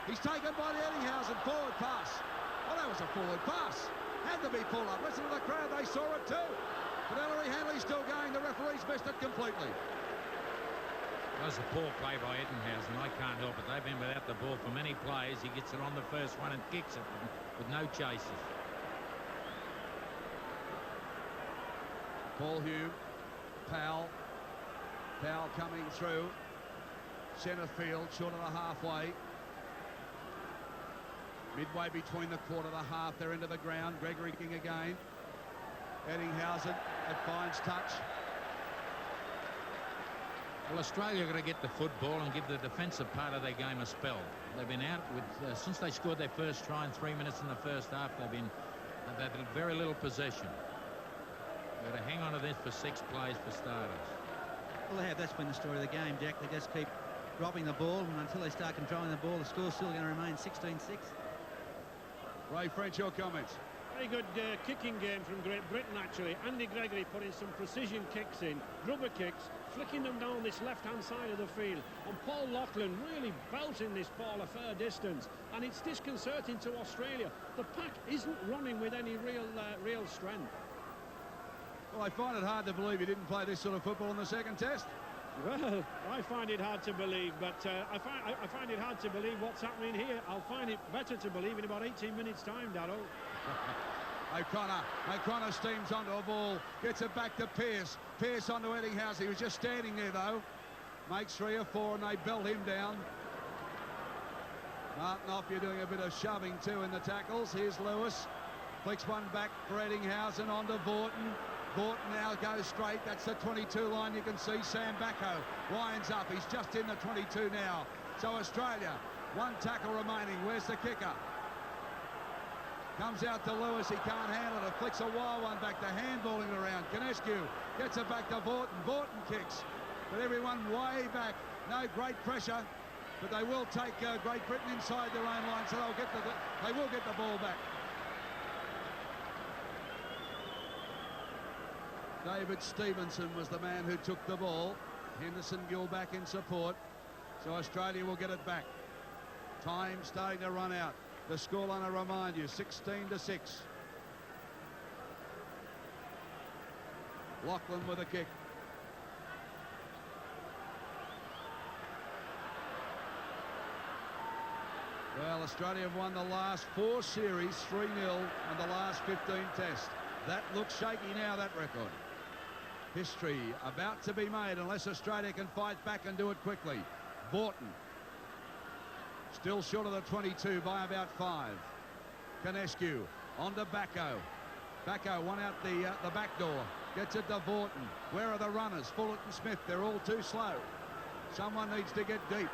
He's taken by the Eddinghausen forward pass. Oh, that was a forward pass. Had to be pulled up. Listen to the crowd. They saw it too. But Ellery Hanley's still going. The referee's missed it completely. That was a poor play by Eddinghausen. I can't help it. They've been without the ball for many plays. He gets it on the first one and kicks it with no chases. Paul Hume. Powell coming through. Centre field, short of the halfway. Midway between the quarter and the half, they're into the ground. Gregory kicking again. Eddinghausen, it finds touch. Well, Australia are going to get the football and give the defensive part of their game a spell. They've been out with since they scored their first try in 3 minutes in the first half. They've had very little possession. They've got to hang on to this for 6 plays for starters. Well, they have. That's been the story of the game, Jack. They just keep dropping the ball, and until they start controlling the ball, the score's still going to remain 16-6. Ray French, your comments. Very good kicking game from Great Britain, actually. Andy Gregory putting some precision kicks in, rubber kicks, flicking them down this left-hand side of the field. And Paul Loughlin really belting this ball a fair distance. And it's disconcerting to Australia. The pack isn't running with any real strength. Well, I find it hard to believe he didn't play this sort of football in the second test. Well, I find it hard to believe, but I find it hard to believe what's happening here. I'll find it better to believe in about 18 minutes' time, Darryl. O'Connor steams onto a ball, gets it back to Pearce. Pearce onto Eddinghausen. He was just standing there, though. Makes 3 or 4, and they belt him down. Martin Offier doing a bit of shoving, too, in the tackles. Here's Lewis. Flicks one back for Eddinghausen on to Vorton. Vorton now goes straight. That's the 22 line. You can see Sam Backo winds up. He's just in the 22 now. So Australia, one tackle remaining. Where's the kicker? Comes out to Lewis. He can't handle it. Flicks a wild one back. The handballing around. Canescu gets it back to Vorton. Vorton kicks. But everyone way back. No great pressure. But they will take Great Britain inside their own line. So they will get the ball back. David Stevenson was the man who took the ball. Henderson Gill back in support. So Australia will get it back. Time starting to run out. The scoreline, I remind you, 16-6. Lachlan with a kick. Well, Australia have won the last 4 series 3-0 and the last 15 tests. That looks shaky now, that record. History about to be made unless Australia can fight back and do it quickly. Vorton. Still short of the 22 by about 5. Canescu on to Backo. Backo one out the back door. Gets it to Vorton. Where are the runners? Fullett and Smith. They're all too slow. Someone needs to get deep.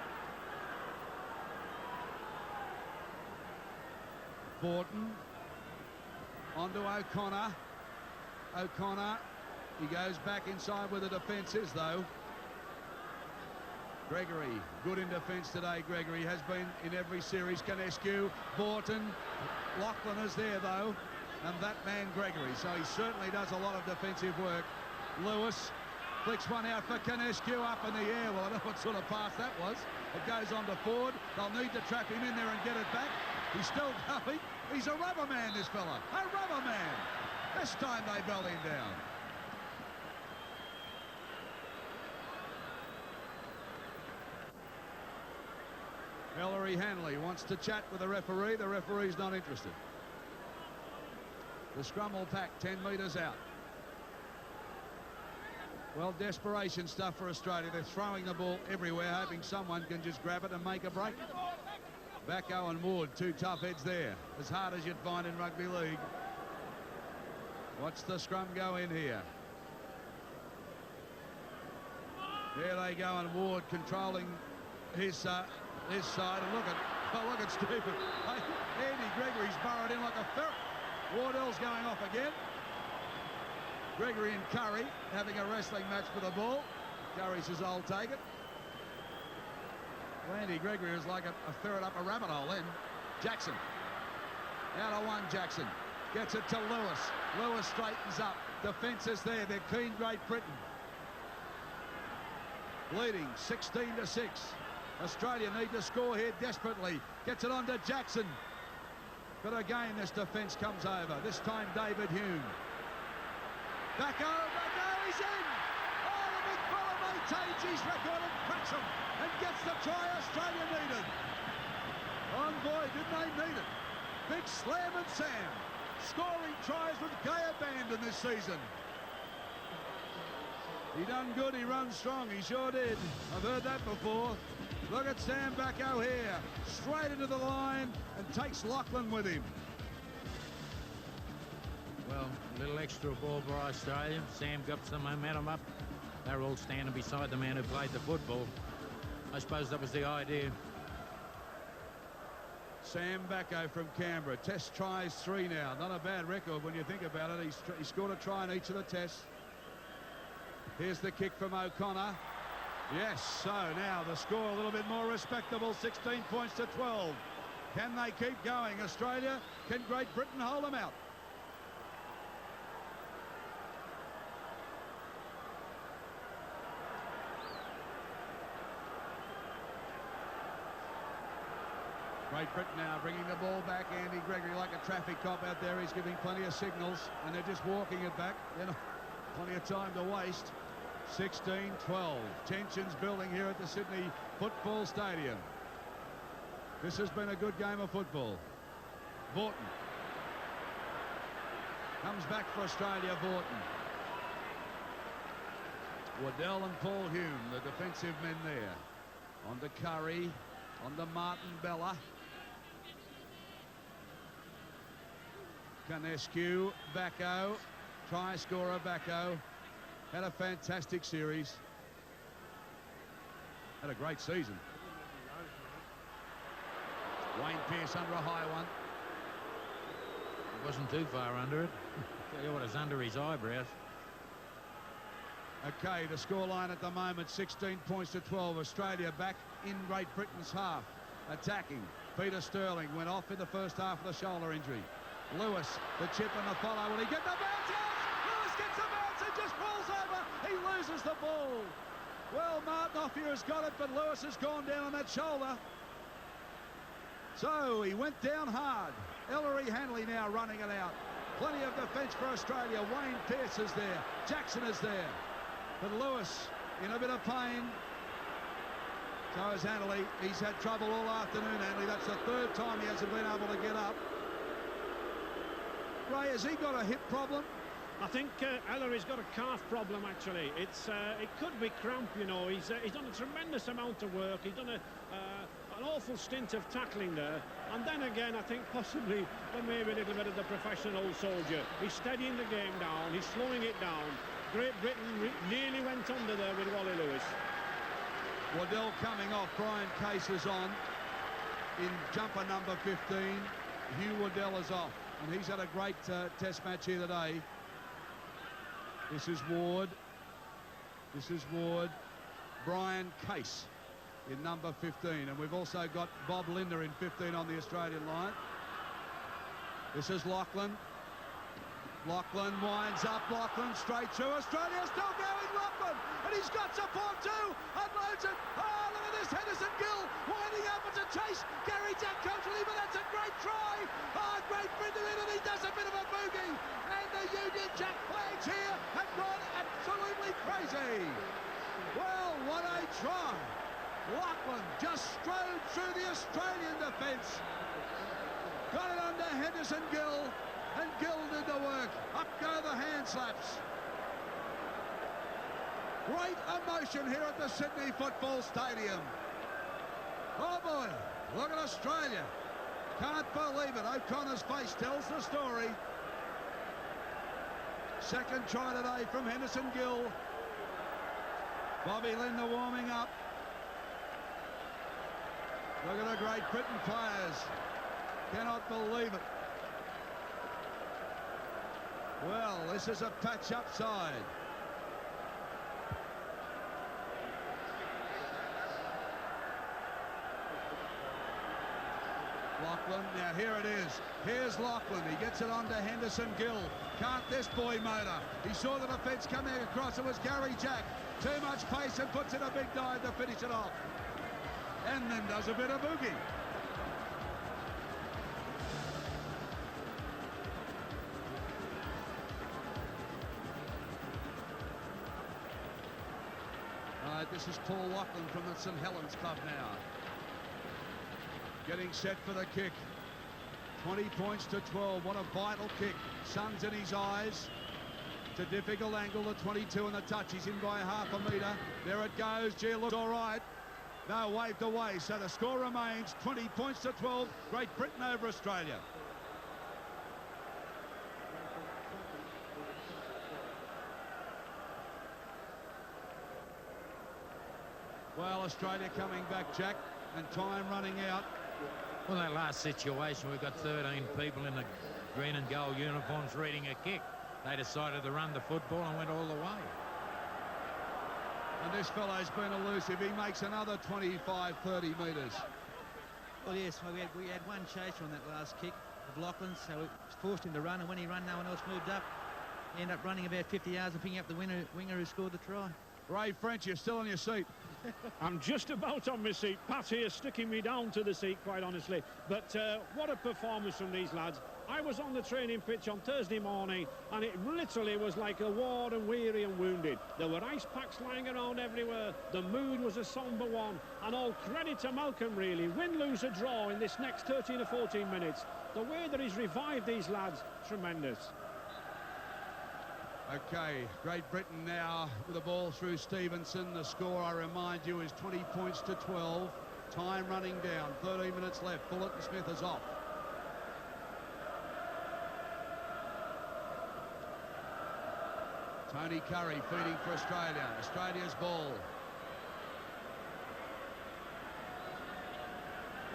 Vorton on to O'Connor. O'Connor. He goes back inside where the defence is, though. Gregory, good in defence today. Gregory has been in every series. Canescu, Vorton, Lachlan is there, though, and that man Gregory. So he certainly does a lot of defensive work. Lewis flicks one out for Canescu up in the air. Well, I don't know what sort of pass that was. It goes on to Ford. They'll need to trap him in there and get it back. He's still going. He's a rubber man, this fella. A rubber man. This time they belt him down. Ellery Hanley wants to chat with the referee. The referee's not interested. The scrum will pack 10 metres out. Well, desperation stuff for Australia. They're throwing the ball everywhere, hoping someone can just grab it and make a break. Backo and Ward, 2 tough heads there. As hard as you'd find in rugby league. Watch the scrum go in here. There they go, and Ward controlling his side, and look at Stephen. Andy Gregory's burrowed in like a ferret. Wardell's going off again. Gregory and Curry having a wrestling match for the ball. Curry says, I'll take it. Well, Andy Gregory is like a ferret up a rabbit hole then. Jackson. Out of one, Jackson. Gets it to Lewis. Lewis straightens up. Defence is there. They're keen, Great Britain. Leading 16-6. Australia need to score here desperately. Gets it on to Jackson. But again, this defence comes over. This time, David Hume. Backo, he's in! Oh, the big fella maintains his record and cracks him and gets the try Australia needed. Oh boy, didn't they need it. Big slam and Sam. Scoring tries with gay abandon this season. He done good, he runs strong, he sure did. I've heard that before. Look at Sam Backo here, straight into the line and takes Lachlan with him. Well, a little extra ball for Australia. Sam got some momentum up. They're all standing beside the man who played the football. I suppose that was the idea. Sam Backo from Canberra. Test tries 3 now. Not a bad record when you think about it. He scored a try in each of the tests. Here's the kick from O'Connor. Yes, so now the score a little bit more respectable. 16 points to 12. Can they keep going? Australia, can Great Britain hold them out? Great Britain now bringing the ball back. Andy Gregory like a traffic cop out there. He's giving plenty of signals and they're just walking it back. You know, plenty of time to waste. 16-12. Tensions building here at the Sydney Football Stadium. This has been a good game of football. Vorton. Comes back for Australia, Vorton. Waddell and Paul Hume, the defensive men there. On to Curry. On to Martin Bella. Canescu, Bacco, try scorer Bacco. Had a fantastic series. Had a great season. Wayne Pearce under a high one. It wasn't too far under it. Tell you what, it's under his eyebrows. Okay, the scoreline at the moment, 16 points to 12. Australia back in Great Britain's half. Attacking. Peter Sterling went off in the first half of the shoulder injury. Lewis, the chip and the follow. Will he get the bounce? Yes! Lewis gets the bounce and just falls over. He loses the ball. Well, Martin Offier has got it, but Lewis has gone down on that shoulder. So he went down hard. Ellery Hanley now running it out. Plenty of defence for Australia. Wayne Pearce is there. Jackson is there. But Lewis in a bit of pain. So is Hanley. He's had trouble all afternoon, Hanley. That's the third time he hasn't been able to get up. Ray, has he got a hip problem? I think Ellery's got a calf problem, actually. It could be cramp, you know. He's done a tremendous amount of work. He's done an awful stint of tackling there. And then again, I think possibly there may be a little bit of the professional soldier. He's steadying the game down. He's slowing it down. Great Britain nearly went under there with Wally Lewis. Waddell coming off. Brian Case is on in jumper number 15. Hugh Waddell is off. And he's had a great test match here today. This is Ward. This is Ward. Brian Case in number 15. And we've also got Bob Linder in 15 on the Australian line. This is Lachlan. Lachlan winds up. Lachlan straight through. Australia still going. Lachlan. And he's got support too. Unloads it. Oh, look at this. Henderson Gill winding up. It's a chase. Gary Jack coaching him, but that's a great try. Oh, Great Britain in, and he does a bit of a boogie. And the Union Jack flags here have gone absolutely crazy. Well, what a try. Lachlan just strode through the Australian defence. Got it under Henderson Gill. And Gill did the work. Up go the hand slaps. Great emotion here at the Sydney Football Stadium. Oh boy, look at Australia. Can't believe it. O'Connor's face tells the story. Second try today from Henderson Gill. Bobby Linder warming up. Look at the Great Britain players. Cannot believe it. Well, this is a patch-up side. Lachlan, now here it is. Here's Lachlan. He gets it on to Henderson Gill. Can't this boy motor? He saw the defence coming across. It was Gary Jack. Too much pace and puts in a big dive to finish it off. And then does a bit of boogie. This is Paul Lachlan from the St Helens Club now. Getting set for the kick. 20 points to 12. What a vital kick. Sun's in his eyes. It's a difficult angle. The 22 and the touch. He's in by half a metre. There it goes. Gee, looks all right. No, waved away. So the score remains 20 points to 12. Great Britain over Australia. Well, Australia coming back, Jack, and time running out. Well, that last situation, we've got 13 people in the green and gold uniforms reading a kick. They decided to run the football and went all the way. And this fellow's been elusive. He makes another 25, 30 metres. Well, yes, we had one chaser on that last kick of Lachlan, so it forced him to run, and when he ran, no one else moved up. He ended up running about 50 yards and picking up the winger who scored the try. Ray French, you're still on your seat. I'm just about on my seat. Pat here sticking me down to the seat, quite honestly. But what a performance from these lads. I was on the training pitch on Thursday morning, and it literally was like a ward and weary and wounded. There were ice packs lying around everywhere. The mood was a sombre one, and all credit to Malcolm, really. Win, lose, or draw in this next 13 or 14 minutes. The way that he's revived these lads, tremendous. Okay, Great Britain now with the ball through Stevenson. The score, I remind you, is 20 points to 12. Time running down. 13 minutes left. Fullerton Smith is off. Tony Curry feeding for Australia. Australia's ball.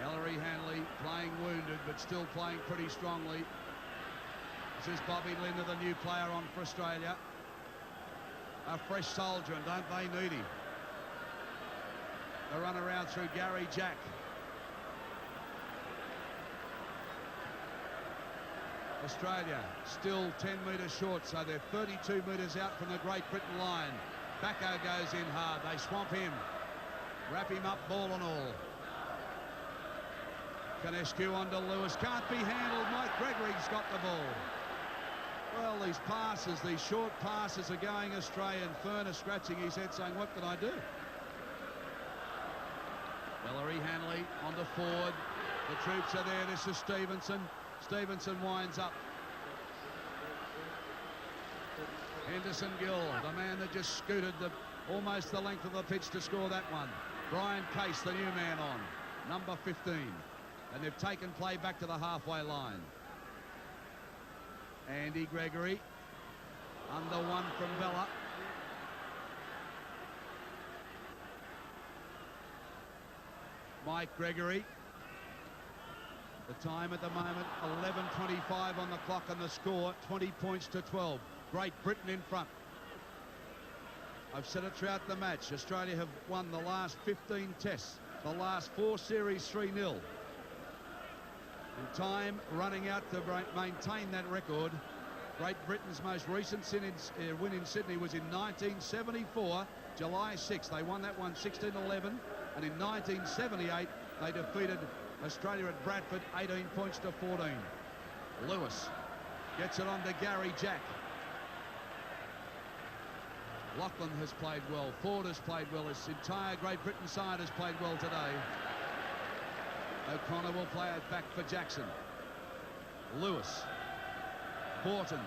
Ellery Hanley playing wounded, but still playing pretty strongly. This is Bobby Linder, the new player on for Australia. A fresh soldier, and don't they need him? The run around through Gary Jack. Australia still 10 metres short, so they're 32 metres out from the Great Britain line. Backo goes in hard. They swamp him. Wrap him up, ball and all. Canescu on to Lewis. Can't be handled. Mike Gregory's got the ball. Well, these passes, these short passes are going astray, and Furner scratching his head saying, what can I do? Ellery Hanley on to Ford. The troops are there. This is Stevenson. Stevenson winds up. Henderson Gill, the man that just scooted almost the length of the pitch to score that one. Brian Case, the new man on, number 15. And they've taken play back to the halfway line. Andy Gregory, under one from Bella. Mike Gregory. The time at the moment, 11:25 on the clock, and the score, 20 points to 12. Great Britain in front. I've said it throughout the match. Australia have won the last 15 tests, the last 4 series 3-0. And time running out to maintain that record. Great Britain's most recent win in Sydney was in 1974, July 6. They won that one 16-11, and in 1978 they defeated Australia at Bradford 18 points to 14. Lewis gets it on to Gary Jack. Lachlan has played well. Ford has played well. This entire Great Britain side has played well today. O'Connor will play it back for Jackson. Lewis. Borton.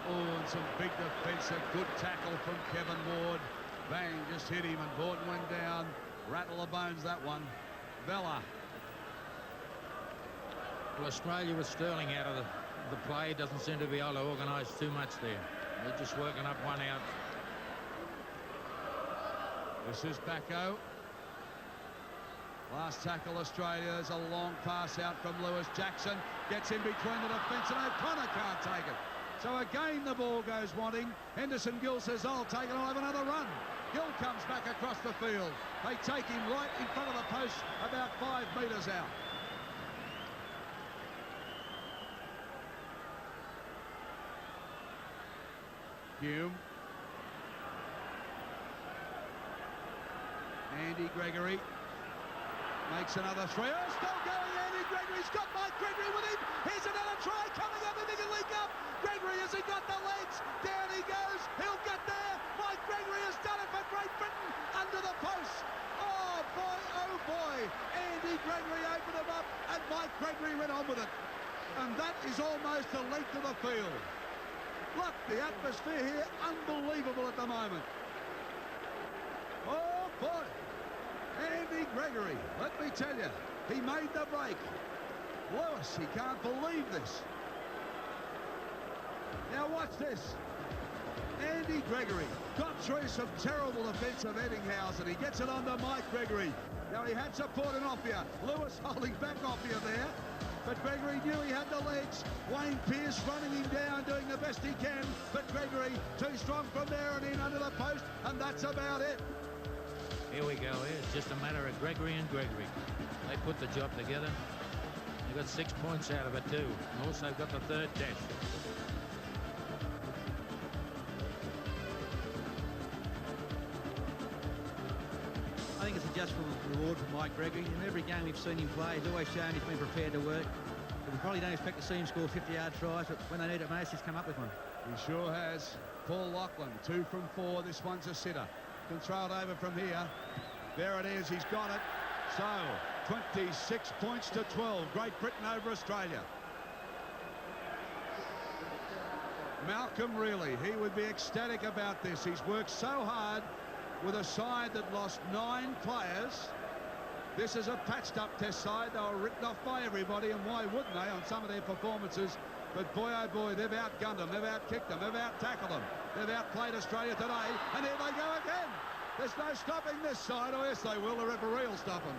Oh, and some big defence. A good tackle from Kevin Ward. Bang, just hit him, and Borton went down. Rattle the bones, that one. Vella. Well, Australia with Sterling out of the play doesn't seem to be able to organise too much there. They're just working up one out. This is Backo. Last tackle Australia. There's a long pass out from Lewis. Jackson gets in between the defence, and O'Connor can't take it. So again the ball goes wanting. Henderson Gill says, I'll take it, I'll have another run. Gill comes back across the field. They take him right in front of the post, about 5 metres out. Hume. Andy Gregory makes another 3. Oh, still going. Andy Gregory's got Mike Gregory with him. Here's another try coming up in the League Cup. Gregory, has he got the legs? Down he goes. He'll get there. Mike Gregory has done it for Great Britain under the post. Oh boy. Andy Gregory opened him up, and Mike Gregory went on with it. And that is almost the length of the field. Look, the atmosphere here, unbelievable at the moment. Oh boy. Andy Gregory, let me tell you, he made the break. Lewis, he can't believe this. Now watch this. Andy Gregory got through some terrible defence of Eddinghausen. He gets it on to Mike Gregory. Now he had support in Ophir. Lewis holding back Ophir there. But Gregory knew he had the legs. Wayne Pearce running him down, doing the best he can. But Gregory too strong from there and in under the post. And that's about it. Here we go. It's just a matter of Gregory and Gregory. They put the job together. They got 6 points out of it too. And also got the 3rd dash. I think it's a just reward for Mike Gregory. In every game we've seen him play, he's always shown he's been prepared to work. But we probably don't expect to see him score 50-yard tries, but when they need it most, he's come up with one. He sure has. Paul Lachlan, 2 from 4. This one's a sitter. Can throw it over from here. There it is. He's got it. So, 26 points to 12. Great Britain over Australia. Malcolm Reilly, he would be ecstatic about this. He's worked so hard with a side that lost 9 players. This is a patched up test side. They were written off by everybody, and why wouldn't they on some of their performances But boy, oh boy, they've outgunned them, they've outkicked them, they've out-tackled them. They've outplayed Australia today, and here they go again. There's no stopping this side. Oh, yes, they will. The referee will stop them.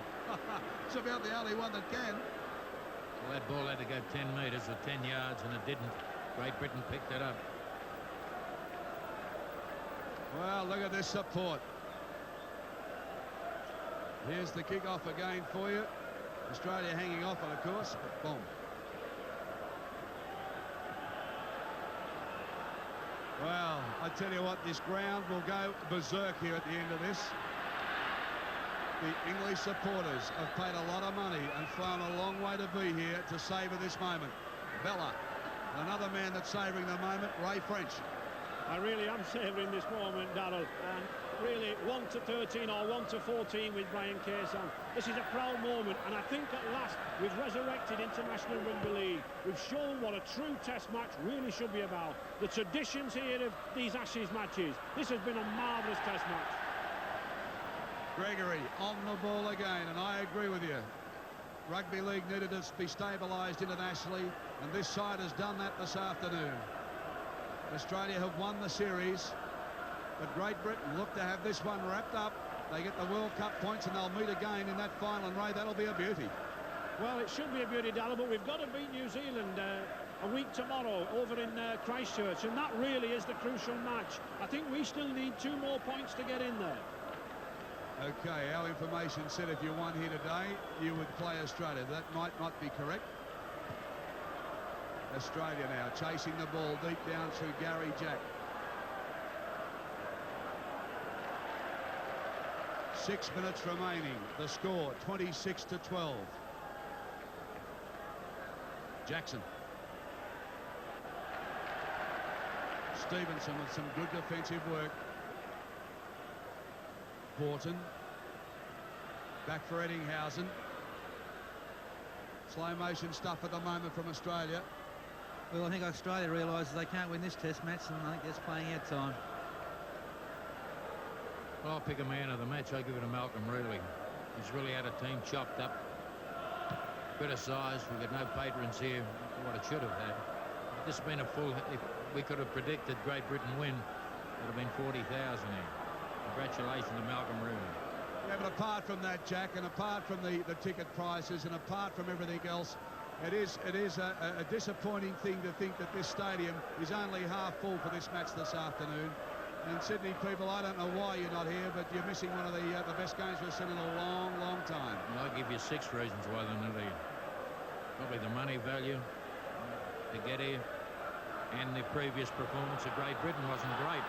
It's about the only one that can. Well, that ball had to go 10 metres or 10 yards, and it didn't. Great Britain picked it up. Well, look at this support. Here's the kick-off again for you. Australia hanging off it, of course, but boom. Well, I tell you what, this ground will go berserk here at the end of this. The English supporters have paid a lot of money and flown a long way to be here to savour this moment. Bella, another man that's savouring the moment, Ray French. I really am savouring this moment, Darrell, and really 1-13 or 1-14 with Brian Case on. This is a proud moment, and I think at last we've resurrected International Rugby League. We've shown what a true test match really should be about. The traditions here of these Ashes matches. This has been a marvellous test match. Gregory on the ball again, and I agree with you. Rugby League needed to be stabilised internationally, and this side has done that this afternoon. Australia have won the series, but Great Britain look to have this one wrapped up. They get the World Cup points, and they'll meet again in that final, and Ray, that'll be a beauty. Well, it should be a beauty, Darrell, but we've got to beat New Zealand a week tomorrow over in Christchurch, and that really is the crucial match. I think we still need 2 more points to get in there. Okay, our information said if you won here today, you would play Australia. That might not be correct. Australia now chasing the ball deep down through Gary Jack. 6 minutes remaining. The score 26-12. Jackson. Stevenson with some good defensive work. Horton. Back for Eddinghausen. Slow motion stuff at the moment from Australia. Well, I think Australia realises they can't win this test match, and I think that's playing out time. Well, I'll pick a man of the match. I'll give it to Malcolm Reilly. He's really had a team chopped up. Bit of size. We've got no patrons here. What it should have had. If this has been a full... If we could have predicted Great Britain win, it would have been 40,000 here. Congratulations to Malcolm Reilly. Yeah, but apart from that, Jack, and apart from the ticket prices, and apart from everything else, it is a disappointing thing to think that this stadium is only half full for this match this afternoon. And Sydney people, I don't know why you're not here, but you're missing one of the best games we've seen in a long, long time. Well, I'll give you 6 reasons why they're not here. Probably the money value to get here, and the previous performance of Great Britain wasn't great.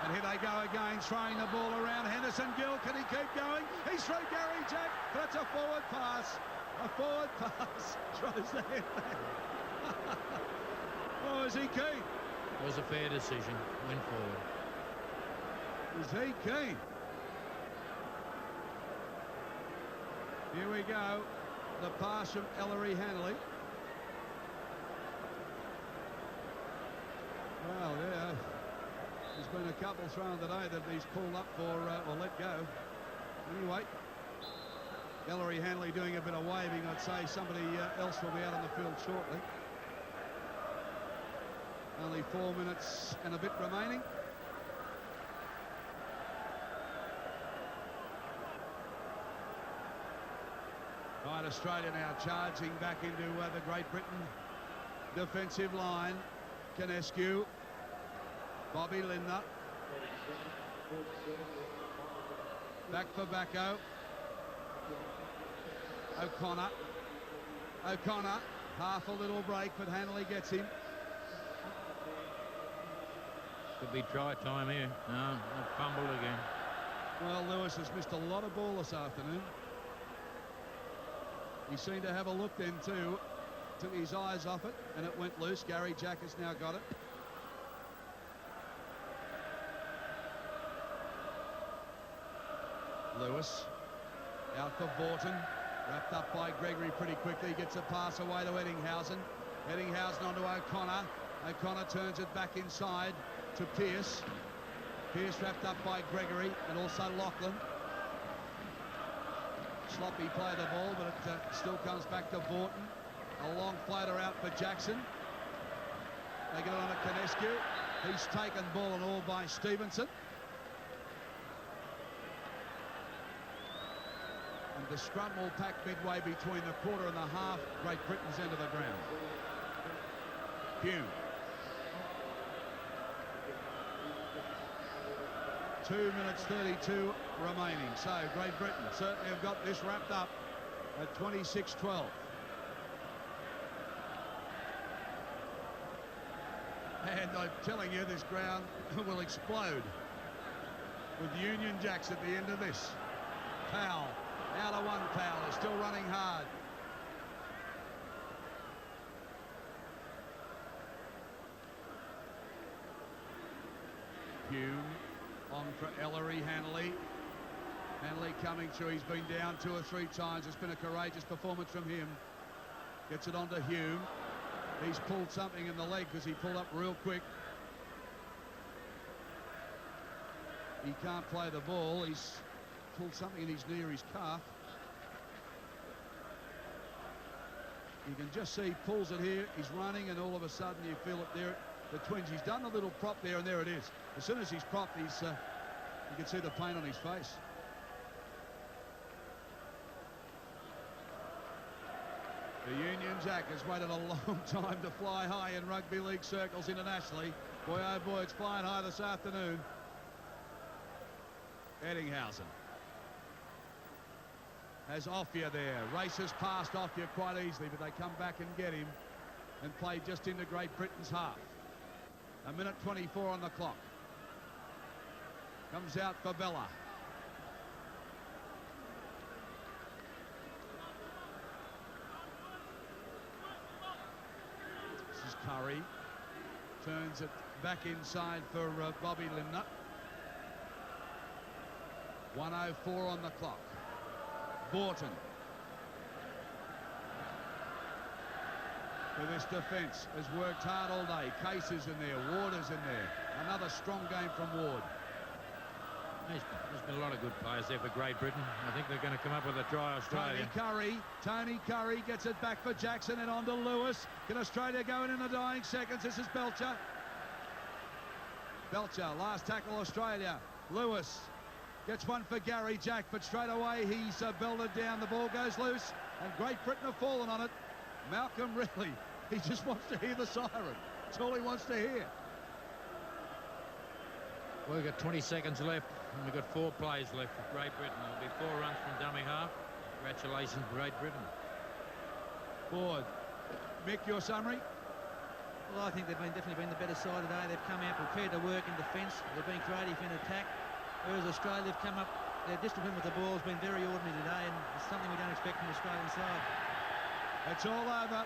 And here they go again, throwing the ball around. Henderson Gill, can he keep going? He's through Gary Jack, but it's a forward pass. A forward pass. Throws the head back. Oh, is he keen? It was a fair decision. Went forward. Is he keen? Here we go. The pass from Ellery Hanley. Well, yeah. There's been a couple thrown today that he's pulled up for or let go. Anyway, Ellery Hanley doing a bit of waving. I'd say somebody else will be out on the field shortly. Only 4 minutes and a bit remaining. Right, Australia now charging back into the Great Britain defensive line. Canescu. Bobby Lindner. Back for Backo. O'Connor. O'Connor. Half a little break, but Hanley gets him. Could be try time here. No, fumbled again. Well, Lewis has missed a lot of ball this afternoon. He seemed to have a look then too. Took his eyes off it, and it went loose. Gary Jack has now got it. Lewis out for Vaughton, wrapped up by Gregory pretty quickly, gets a pass away to Eddinghausen. Eddinghausen onto O'Connor. O'Connor turns it back inside to Pearce. Pearce wrapped up by Gregory and also Lachlan. Sloppy play the ball, but it still comes back to Vaughton. A long floater out for Jackson. They get it on to Canescu. He's taken ball and all by Stevenson. And the scrum will pack midway between the quarter and the half, Great Britain's end of the ground. Hume. 2 minutes 32 remaining. So Great Britain certainly have got this wrapped up at 26-12. And I'm telling you, this ground will explode with Union Jacks at the end of this. Powell, out of one. Powell is still running hard. Hume on for Ellery. Hanley coming through. He's been down 2 or 3 times. It's been a courageous performance from him. Gets it on to Hume. He's pulled something in the leg because he pulled up real quick. He can't play the ball. He's pulled something in his knee or his calf. You can just see he pulls it here. He's running, and all of a sudden you feel it there. The twinge. He's done a little prop there, and there it is. As soon as he's propped, you can see the pain on his face. The Union Jack has waited a long time to fly high in rugby league circles internationally. Boy, oh boy, it's flying high this afternoon. Eddinghausen has Offia there. Races past Offia quite easily, but they come back and get him and play just into Great Britain's half. 1 minute 24 on the clock. Comes out for Bella. This is Curry. Turns it back inside for Bobby Limner. 1:04 on the clock. Borton. For this defence has worked hard all day. Case is in there. Ward is in there. Another strong game from Ward. There's been a lot of good players there for Great Britain. I think they're going to come up with a try Australia. Tony Curry gets it back for Jackson and on to Lewis. Can Australia go in the dying seconds? This is Belcher. Belcher, last tackle Australia. Lewis gets one for Gary Jack, but straight away he's belted down. The ball goes loose, and Great Britain have fallen on it. Malcolm really, he just wants to hear the siren. That's all he wants to hear. Well, we've got 20 seconds left, and we've got 4 plays left for Great Britain. There'll be 4 runs from dummy half. Congratulations, Great Britain. Ford. Mick, your summary? Well, I think they've definitely been the better side today. They've come out prepared to work in defence. They've been creative in attack. Whereas Australia have come up, their discipline with the ball has been very ordinary today, and it's something we don't expect from the Australian side. It's all over.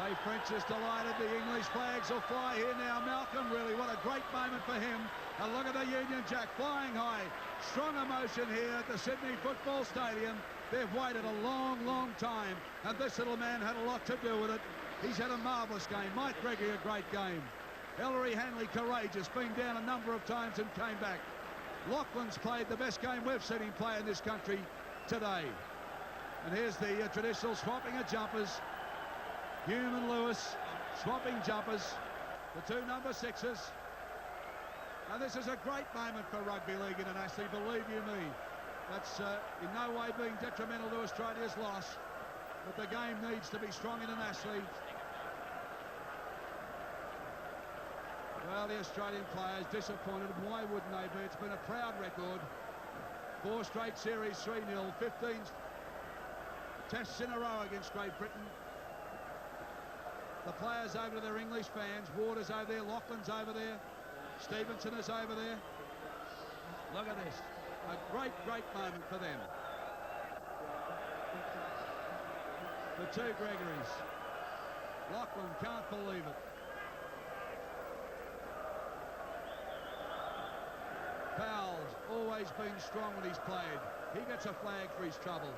Ray French is delighted. The English flags will fly here now. Malcolm, really, what a great moment for him. And look at the Union Jack flying high. Strong emotion here at the Sydney Football Stadium. They've waited a long, long time, and this little man had a lot to do with it. He's had a marvellous game. Mike Gregory, a great game. Ellery Hanley, courageous, been down a number of times and came back. Loughlin's played the best game we've seen him play in this country today. And here's the traditional swapping of jumpers. Hume and Lewis swapping jumpers. The 2 number 6s. And this is a great moment for Rugby League internationally, believe you me. That's in no way being detrimental to Australia's loss. But the game needs to be strong internationally. Well, the Australian players disappointed. Why wouldn't they be? It's been a proud record. 4 straight series, 3-0, 15 tests in a row against Great Britain. The players over to their English fans. Ward is over there, Loughlin's over there, Stevenson is over there. Look at this. A great, great moment for them. The 2 Gregorys. Loughlin can't believe it. Powell's always been strong when he's played. He gets a flag for his trouble.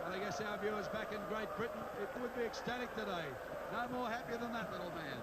And I guess our viewers back in Great Britain, it would be ecstatic today. No more happier than that little man.